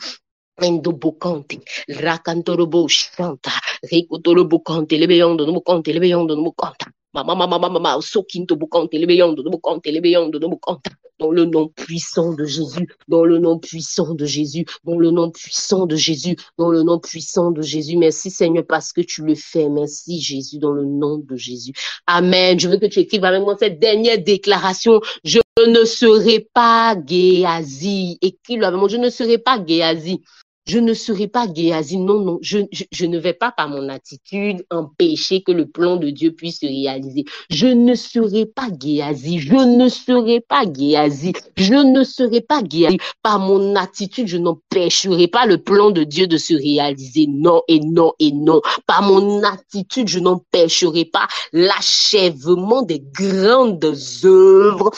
Endobocante, racantorobo chanta, ricotorobo cante, lebeyondo, no conte, lebeyondo, no conta. Mama, soquinto bocante, lebeyondo, no conte, lebeyondo, no conta. Dans le nom puissant de Jésus, dans le nom puissant de Jésus, dans le nom puissant de Jésus, dans le nom puissant de Jésus. Merci Seigneur parce que tu le fais. Merci Jésus, dans le nom de Jésus. Amen. Je veux que tu écrives avec moi cette dernière déclaration. Je ne serai pas Géasi. Écris-le avec moi. Je ne serai pas Géasi. Je ne serai pas Géasi. Non, je ne vais pas par mon attitude empêcher que le plan de Dieu puisse se réaliser. Je ne serai pas Géasi. Je ne serai pas Géasi. Je ne serai pas Géasi. Par mon attitude, je n'empêcherai pas le plan de Dieu de se réaliser. Non et non et non. Par mon attitude, je n'empêcherai pas l'achèvement des grandes œuvres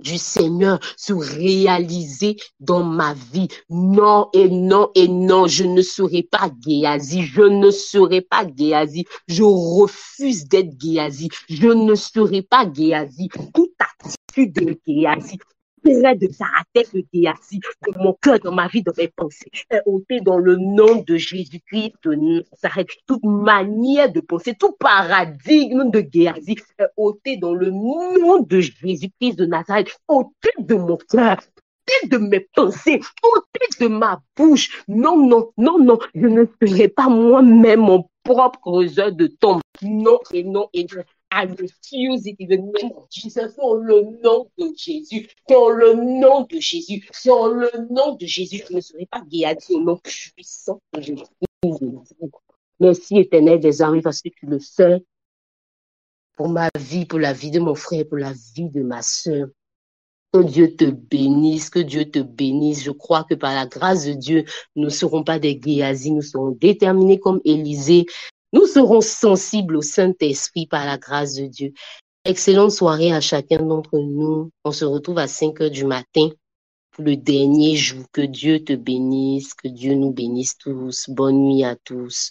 du Seigneur se réaliser dans ma vie. Non et non et non, je ne serai pas Géasi, je ne serai pas Géasi, je refuse d'être Géasi, je ne serai pas Géasi. Toute attitude de Géasi, de caractère de Géasi, de mon cœur, dans ma vie, dans mes pensées, est ôté dans le nom de Jésus-Christ de Nazareth. Toute manière de penser, tout paradigme de Géasi est ôté dans le nom de Jésus-Christ de Nazareth. Ôté de mon cœur, ôté de mes pensées, ôté de ma bouche. Non, je ne serai pas moi-même mon propre causeur de tombe. Non et non et non. I refuse it in the name of Jesus. Dans le nom de Jésus. Dans le nom de Jésus. Dans le nom de Jésus. Je ne serai pas Géasi au nom puissant de Jésus. Merci éternel des armées parce que tu le fais pour ma vie, pour la vie de mon frère, pour la vie de ma soeur. Que Dieu te bénisse, que Dieu te bénisse. Je crois que par la grâce de Dieu, nous ne serons pas des Géasi, nous serons déterminés comme Élisée. Nous serons sensibles au Saint-Esprit par la grâce de Dieu. Excellente soirée à chacun d'entre nous. On se retrouve à 5 heures du matin pour le dernier jour. Que Dieu te bénisse, que Dieu nous bénisse tous. Bonne nuit à tous.